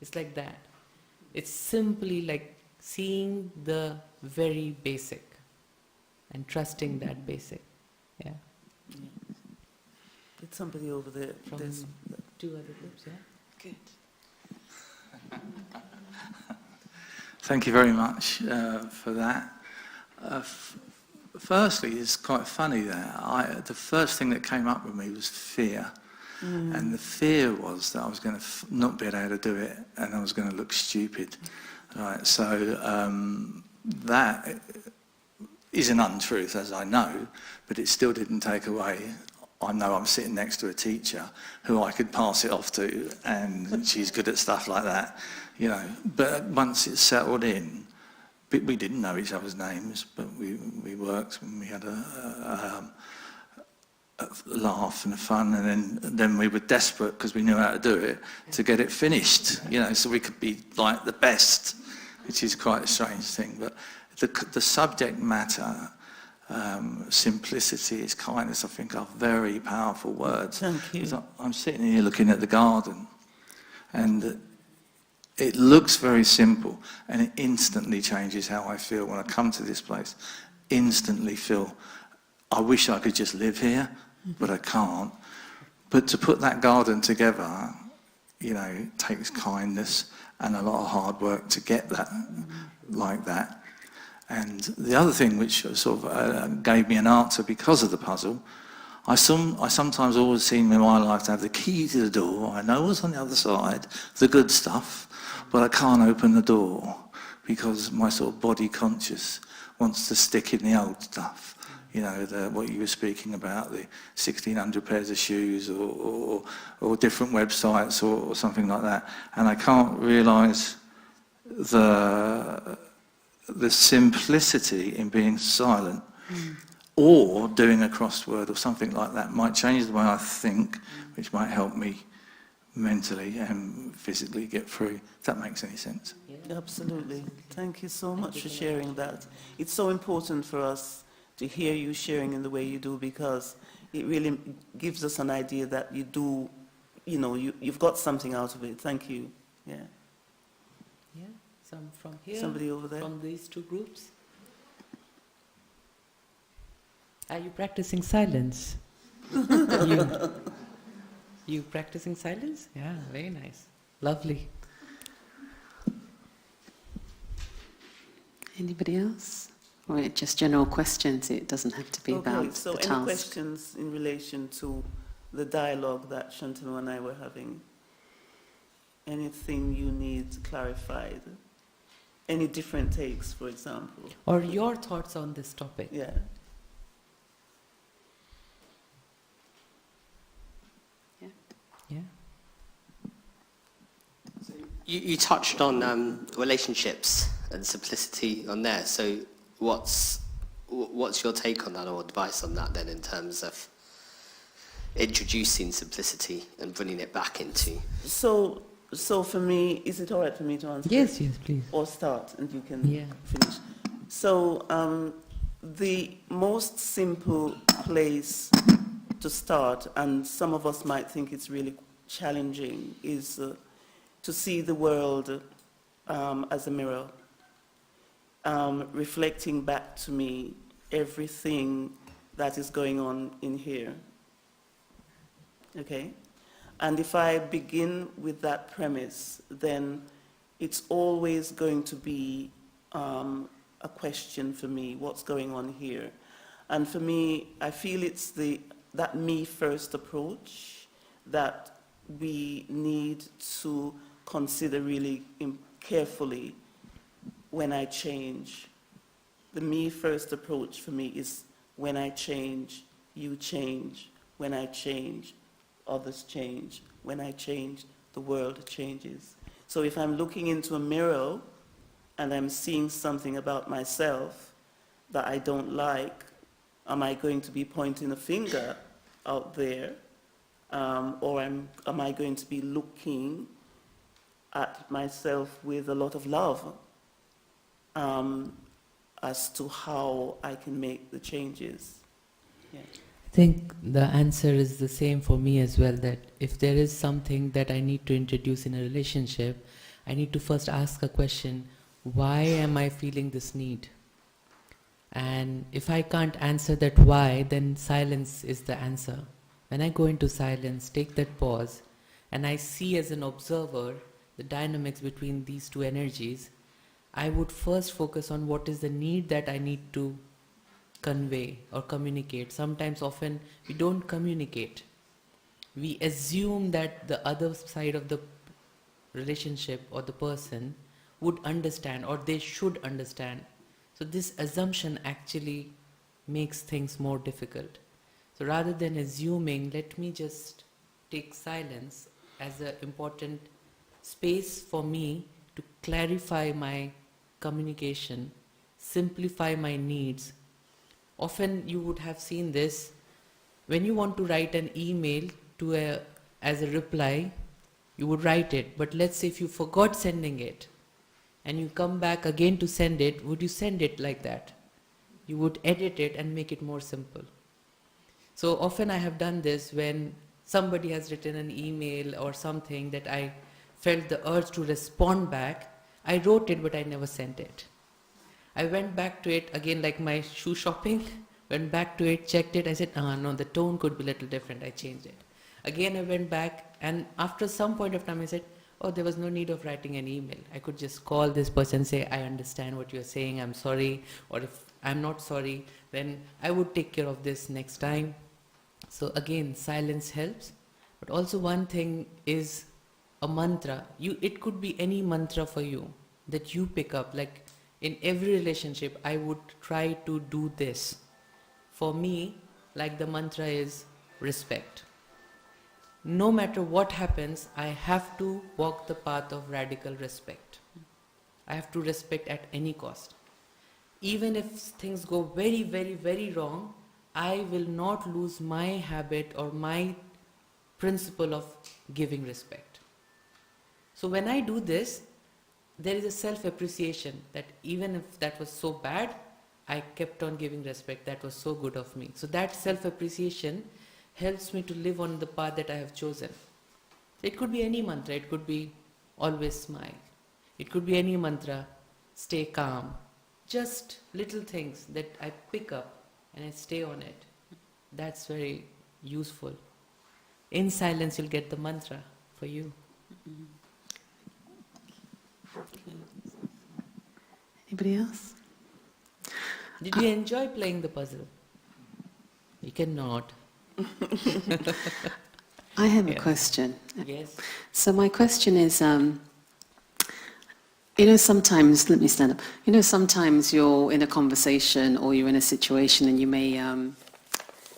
It's like that. It's simply like seeing the very basic and trusting that basic. Yeah. Did somebody over there? From There's- two other groups, yeah? Good. Thank you very much for that. Firstly, it's quite funny that the first thing that came up with me was fear. And the fear was that I was going to not be able to do it and I was going to look stupid. Right, so that is an untruth, as I know, but it still didn't take away. I know I'm sitting next to a teacher who I could pass it off to, and she's good at stuff like that, you know. But once it settled in, we didn't know each other's names, but we worked and we had a laugh and fun, and then we were desperate because we knew how to do it to get it finished, you know, so we could be like the best, which is quite a strange thing. But the subject matter, simplicity, is kindness, I think, are very powerful words. Thank you. 'Cause I'm sitting here looking at the garden, and it looks very simple, and it instantly changes how I feel when I come to this place. Instantly feel, I wish I could just live here, but I can't. But to put that garden together, you know, takes kindness and a lot of hard work to get that like that. And the other thing which sort of gave me an answer because of the puzzle, I sometimes always seem in my life to have the key to the door. I know what's on the other side, the good stuff, but I can't open the door because my sort of body conscious wants to stick in the old stuff. You know, what you were speaking about, the 1,600 pairs of shoes or different websites or something like that. And I can't realise the simplicity in being silent or doing a crossword or something like that might change the way I think, which might help me mentally and physically get through, if that makes any sense. Absolutely. Thank you so much for sharing that. It's so important for us to hear you sharing in the way you do, because it really gives us an idea that you do, you know, you've got something out of it. Thank you. Yeah. Yeah, some from here, Somebody over there. from these two groups. Are you practicing silence? You practicing silence? Yeah, very nice. Lovely. Anybody else? Or just general questions? It doesn't have to be about So the any task. questions in relation to the dialogue that Shantanu and I were having? Anything you need clarified? any different takes, for example. Or your thoughts on this topic. Yeah. Yeah. You touched on relationships and simplicity on there. So what's your take on that, or advice on that then, in terms of introducing simplicity and bringing it back into? So for me, is it all right for me to answer? Yes, this? yes, please. Or start, and you can Yeah. finish. So the most simple place to start, and some of us might think it's really challenging, is to see the world as a mirror, reflecting back to me everything that is going on in here. Okay? And if I begin with that premise, then it's always going to be a question for me, what's going on here? And for me, I feel it's that me-first approach that we need to consider really carefully when I change. The me-first approach for me is when I change, you change. When I change, others change. When I change, the world changes. So if I'm looking into a mirror and I'm seeing something about myself that I don't like, am I going to be pointing a finger out there? Or am I going to be looking at myself with a lot of love as to how I can make the changes? Yeah. I think the answer is the same for me as well, that if there is something that I need to introduce in a relationship, I need to first ask a question, why am I feeling this need? And if I can't answer that why, then silence is the answer. When I go into silence, take that pause, and I see as an observer the dynamics between these two energies, I would first focus on what is the need that I need to convey or communicate. Sometimes, often, we don't communicate. We assume that the other side of the relationship or the person would understand, or they should understand. So this assumption actually makes things more difficult. So rather than assuming, let me just take silence as an important space for me to clarify my communication, simplify my needs. Often you would have seen this, when you want to write an email as a reply, you would write it, but let's say if you forgot sending it, and you come back again to send it, would you send it like that? You would edit it and make it more simple. So often I have done this when somebody has written an email or something that I felt the urge to respond back. I wrote it, but I never sent it. I went back to it again, like my shoe shopping, went back to it, checked it. I said, no, the tone could be a little different. I changed it. Again, I went back, and after some point of time, I said, oh, there was no need of writing an email. I could just call this person and say, I understand what you're saying, I'm sorry. Or if I'm not sorry, then I would take care of this next time. So again, silence helps. But also one thing is a mantra. It could be any mantra for you that you pick up. Like in every relationship, I would try to do this. For me, like the mantra is respect. No matter what happens, I have to walk the path of radical respect. I have to respect at any cost. Even if things go very, very, very wrong, I will not lose my habit or my principle of giving respect. So when I do this, there is a self-appreciation that even if that was so bad, I kept on giving respect. That was so good of me. So that self-appreciation helps me to live on the path that I have chosen. It could be any mantra. It could be always smile. It could be any mantra, stay calm. Just little things that I pick up and I stay on it. That's very useful. In silence, you'll get the mantra for you. Anybody else? Did you enjoy playing the puzzle? You cannot. I have a question. Yes. So my question is, You know, sometimes, let me stand up. You know, sometimes you're in a conversation or you're in a situation and you may,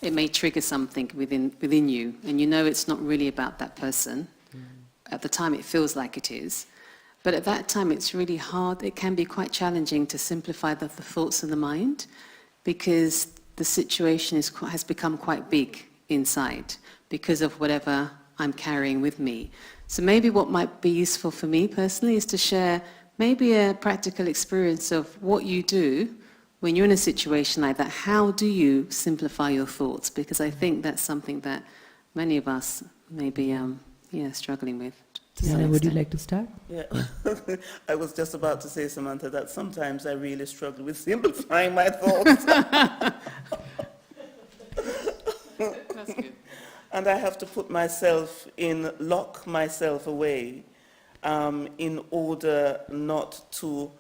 it may trigger something within you, and you know it's not really about that person. At the time it feels like it is. But at that time it's really hard, it can be quite challenging to simplify the thoughts in the mind, because the situation has become quite big inside because of whatever I'm carrying with me. So maybe what might be useful for me personally is to share maybe a practical experience of what you do when you're in a situation like that. How do you simplify your thoughts? Because I think that's something that many of us may be struggling with. Diana, would you like to start? Yeah, I was just about to say, Samantha, that sometimes I really struggle with simplifying my thoughts. That's good. And I have to put myself lock myself away in order not to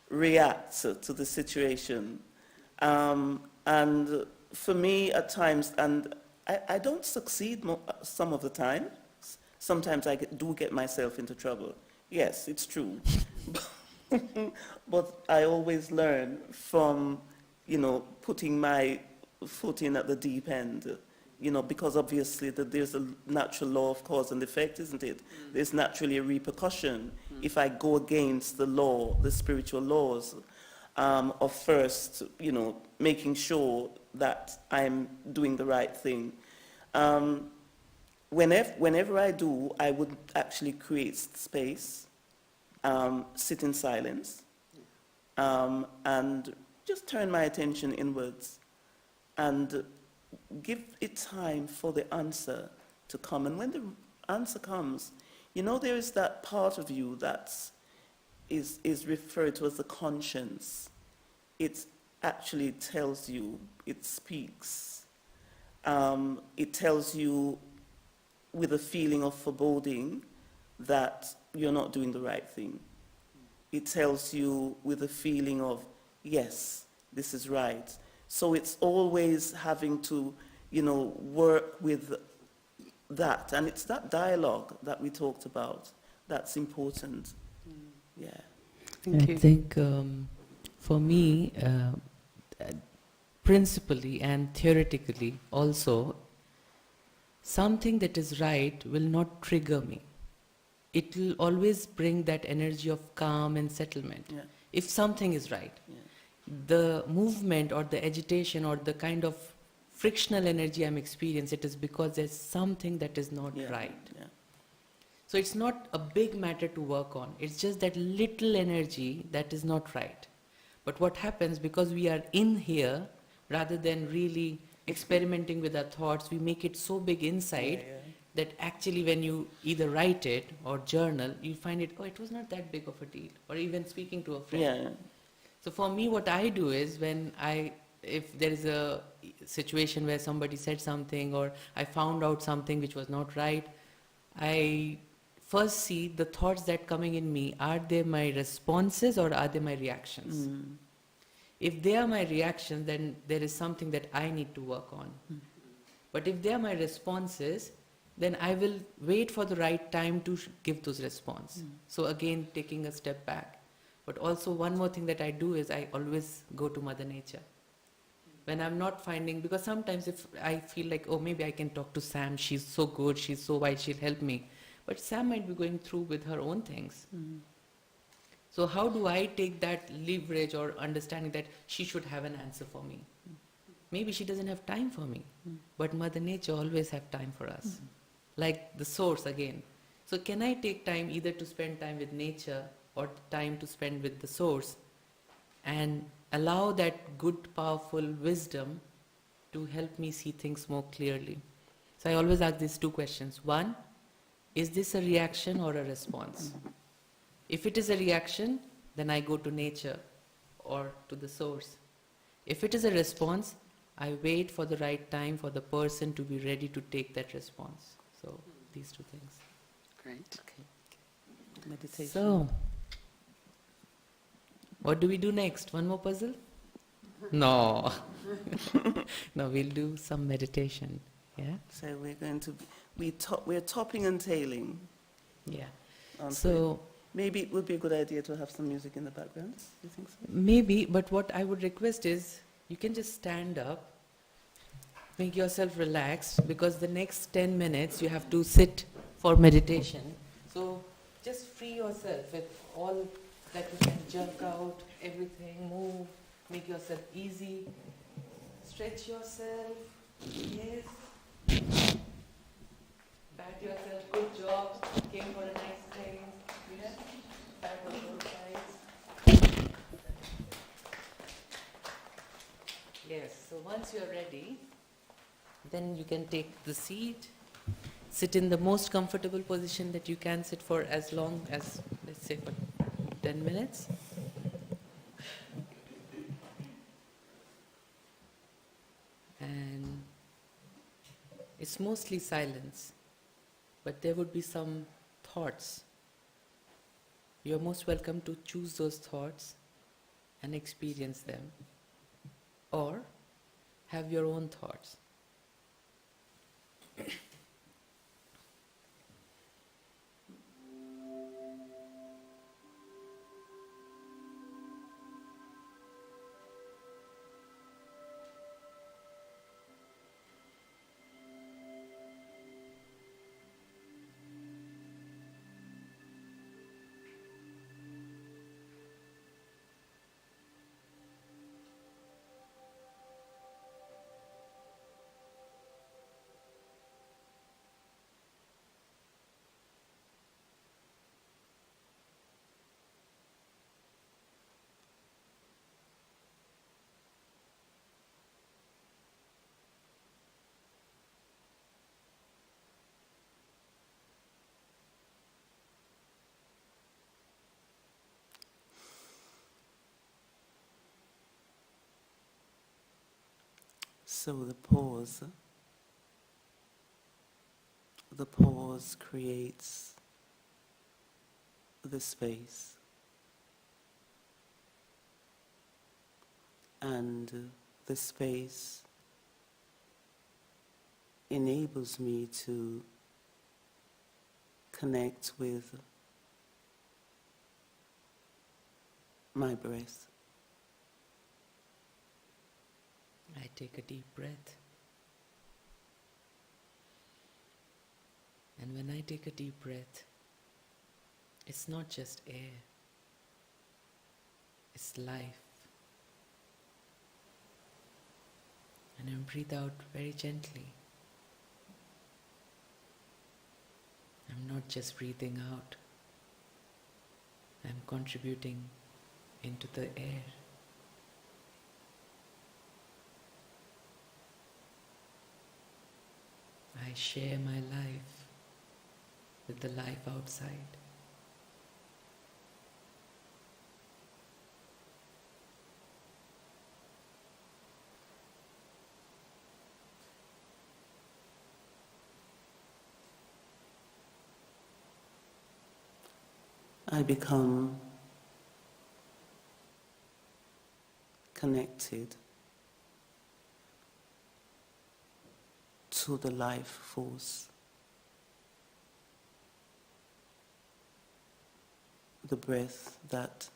react to the situation. And for me, at times, and I don't succeed some of the time. Sometimes I do get myself into trouble. Yes, it's true. But I always learn from, putting my foot in at the deep end, because obviously there's a natural law of cause and effect, isn't it? There's naturally a repercussion if I go against the law, the spiritual laws of first, making sure that I'm doing the right thing. Whenever I do, I would actually create space, sit in silence, and just turn my attention inwards and give it time for the answer to come. And when the answer comes, there is that part of you that is referred to as the conscience. It actually tells you, it speaks. It tells you with a feeling of foreboding that you're not doing the right thing. It tells you with a feeling of, yes, this is right. So it's always having to, work with that. And it's that dialogue that we talked about that's important. Yeah. Thank you. I think for me, principally and theoretically also, something that is right will not trigger me. It will always bring that energy of calm and settlement. Yeah. If something is right. Yeah. The movement or the agitation or the kind of frictional energy I'm experiencing, it is because there's something that is not right. Yeah. So it's not a big matter to work on. It's just that little energy that is not right. But what happens, because we are in here, rather than really experimenting with our thoughts, we make it so big inside that actually when you either write it or journal, you find it, it was not that big of a deal. Or even speaking to a friend. Yeah. So for me, what I do is if there is a situation where somebody said something or I found out something which was not right, I first see the thoughts that coming in me, are they my responses or are they my reactions? If they are my reactions, then there is something that I need to work on. But if they are my responses, then I will wait for the right time to give those responses. So again, taking a step back. But also one more thing that I do is I always go to Mother Nature. When I'm not finding, because sometimes if I feel like, maybe I can talk to Sam, she's so good, she's so wise, she'll help me. But Sam might be going through with her own things. So how do I take that leverage or understanding that she should have an answer for me? Maybe she doesn't have time for me, but Mother Nature always have time for us. Like the source again. So can I take time either to spend time with nature or time to spend with the source and allow that good, powerful wisdom to help me see things more clearly? So I always ask these two questions. One, is this a reaction or a response? If it is a reaction, then I go to nature or to the source. If it is a response, I wait for the right time for the person to be ready to take that response. So these two things. Great. Okay. Meditation. So, what do we do next? One more puzzle? No. No, we'll do some meditation. Yeah? So we're going to we're topping and tailing. Yeah. aren't So Maybe it would be a good idea to have some music in the background. Do you think so? Maybe, but what I would request is you can just stand up, make yourself relaxed, because the next 10 minutes you have to sit for meditation. So just free yourself with all that you can jerk out, everything, move, make yourself easy, stretch yourself, yes. Pat yourself, good job, came for a nice thing, yeah, pat on both sides. Yes, so once you're ready, then you can take the seat, sit in the most comfortable position that you can sit for as long as, let's say, for 10 minutes. And it's mostly silence, but there would be some thoughts. You're most welcome to choose those thoughts and experience them, or have your own thoughts. So the pause creates the space, and the space enables me to connect with my breath. I take a deep breath. And when I take a deep breath, it's not just air, it's life. And I breathe out very gently. I'm not just breathing out, I'm contributing into the air. I share my life with the life outside. I become connected to the life force, the breath that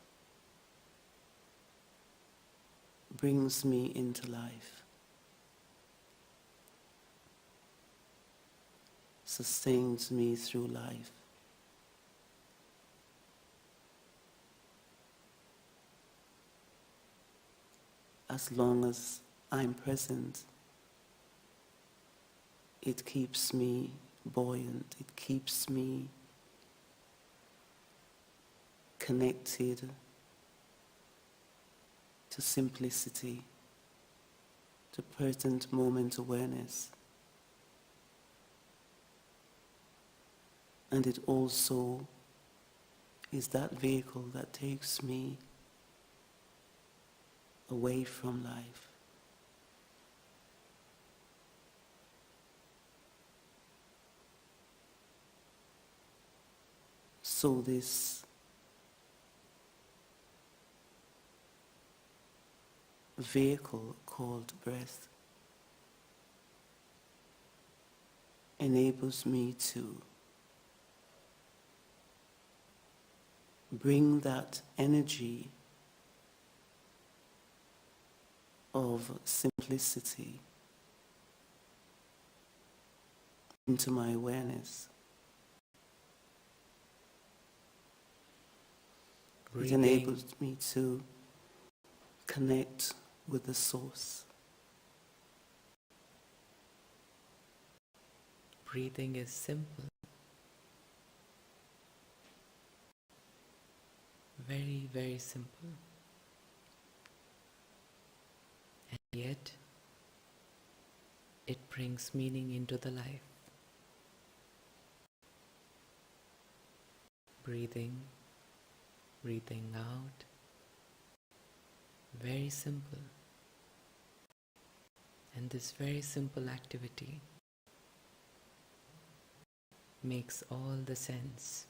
brings me into life, sustains me through life. As long as I'm present, it keeps me buoyant, it keeps me connected to simplicity, to present moment awareness. And it also is that vehicle that takes me away from life. So this vehicle called breath enables me to bring that energy of simplicity into my awareness. It Breathing. enables me to connect with the source. Breathing is simple. Very, very simple. And yet, it brings meaning into the life. Breathing, breathing out. Very simple. And this very simple activity makes all the sense.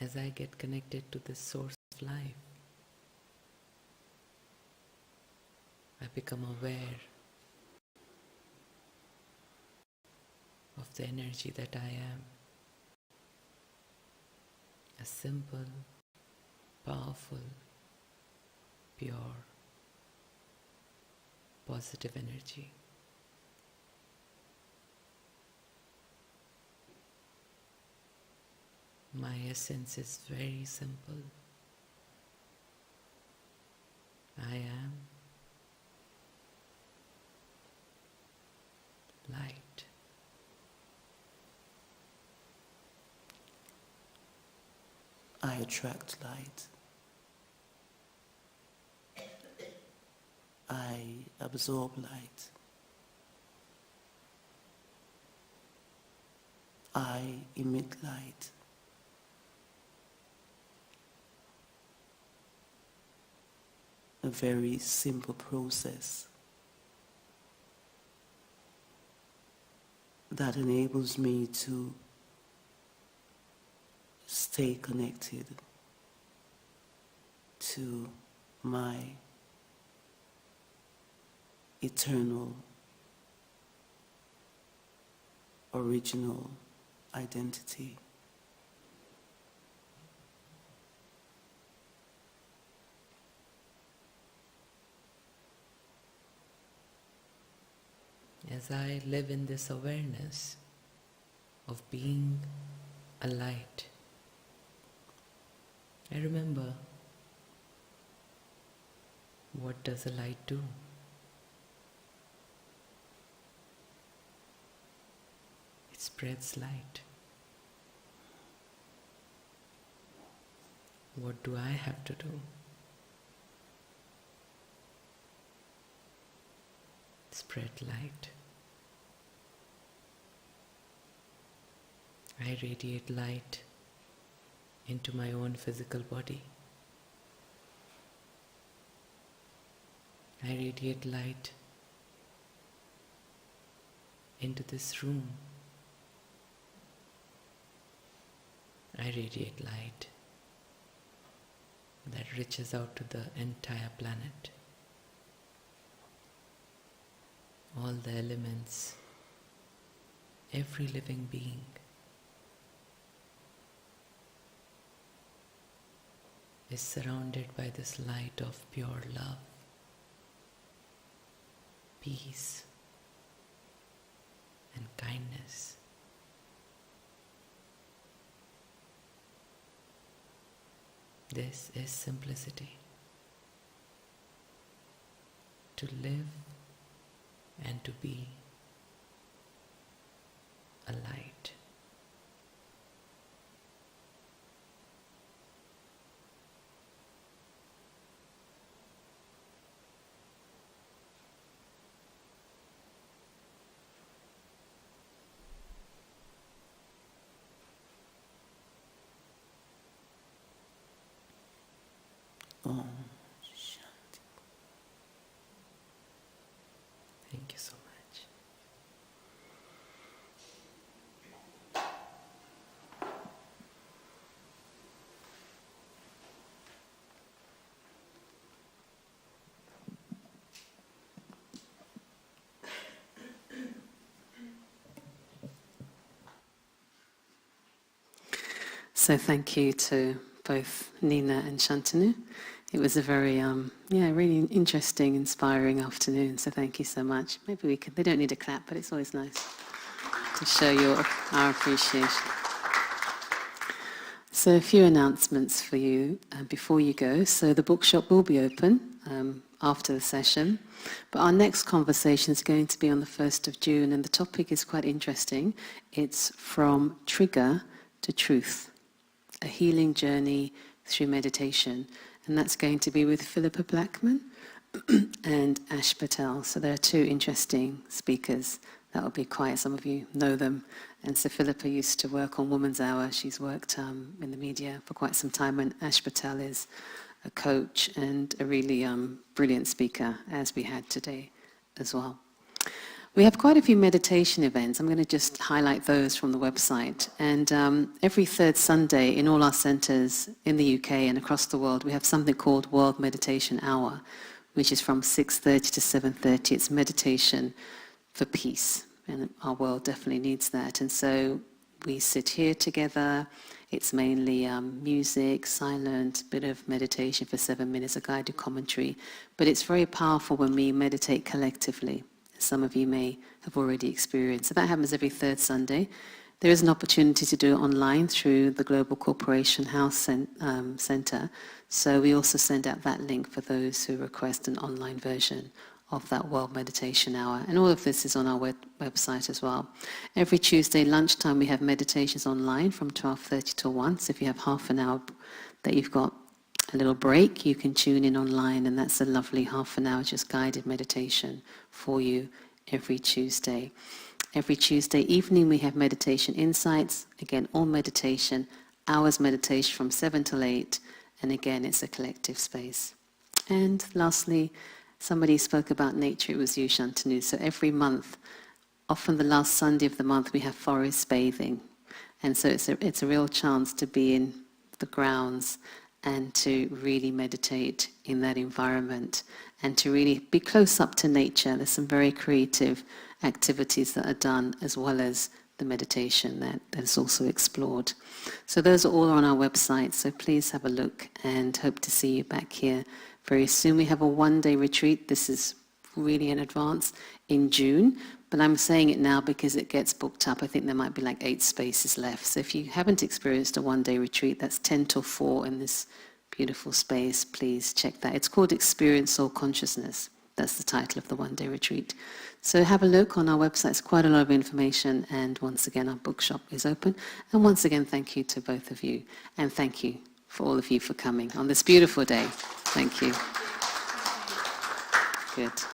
As I get connected to the source of life, I become aware of the energy that I am. A simple, powerful, pure, positive energy. My essence is very simple. I am light. I attract light. I absorb light. I emit light. A very simple process that enables me to stay connected to my eternal, original identity. As I live in this awareness of being a light, I remember, what does a light do? It spreads light. What do I have to do? Spread light. I radiate light into my own physical body. I radiate light into this room. I radiate light that reaches out to the entire planet. All the elements, every living being. Is surrounded by this light of pure love, peace, and kindness. This is simplicity. To live and to be a light. Om. Thank you so much. So thank you to both Nina and Shantanu. It was a very, really interesting, inspiring afternoon. So thank you so much. Maybe we could. They don't need a clap, but it's always nice to show our appreciation. So a few announcements for you before you go. So the bookshop will be open after the session, but our next conversation is going to be on the 1st of June, and the topic is quite interesting. It's From Trigger to Truth, a healing journey through meditation, and that's going to be with Philippa Blackman and Ash Patel. So there are two interesting speakers. That will be quiet. Some of you know them. And so Philippa used to work on Woman's Hour. She's worked in the media for quite some time. And Ash Patel is a coach and a really brilliant speaker, as we had today as well. We have quite a few meditation events. I'm going to just highlight those from the website. And every third Sunday in all our centres in the UK and across the world, we have something called World Meditation Hour, which is from 6:30 to 7:30. It's meditation for peace, and our world definitely needs that. And so we sit here together. It's mainly music, silent, bit of meditation for 7 minutes, a guided commentary. But it's very powerful when we meditate collectively. Some of you may have already experienced. So that happens every third Sunday. There is an opportunity to do it online through the Global Corporation House Centre. So we also send out that link for those who request an online version of that World Meditation Hour. And all of this is on our website as well. Every Tuesday lunchtime we have meditations online from 12:30 to 1. So if you have half an hour that you've got a little break, you can tune in online, and that's a lovely half an hour just guided meditation for you every Tuesday. Every Tuesday evening we have meditation insights. Again, all meditation, hours meditation from 7 till 8. And again, it's a collective space. And lastly, somebody spoke about nature. It was you, Shantanu. So every month, often the last Sunday of the month, we have forest bathing. And so it's a real chance to be in the grounds and to really meditate in that environment and to really be close up to nature. There's some very creative activities that are done, as well as the meditation that is also explored. So those are all on our website, so please have a look, and hope to see you back here very soon. We have a one-day retreat. This is really in advance in June, but I'm saying it now because it gets booked up. I think there might be like 8 spaces left. So if you haven't experienced a one-day retreat, that's 10 till 4 in this beautiful space. Please check that. It's called Experience Soul Consciousness. That's the title of the one-day retreat. So have a look on our website. It's quite a lot of information. And once again, our bookshop is open. And once again, thank you to both of you. And thank you for all of you for coming on this beautiful day. Thank you. Good.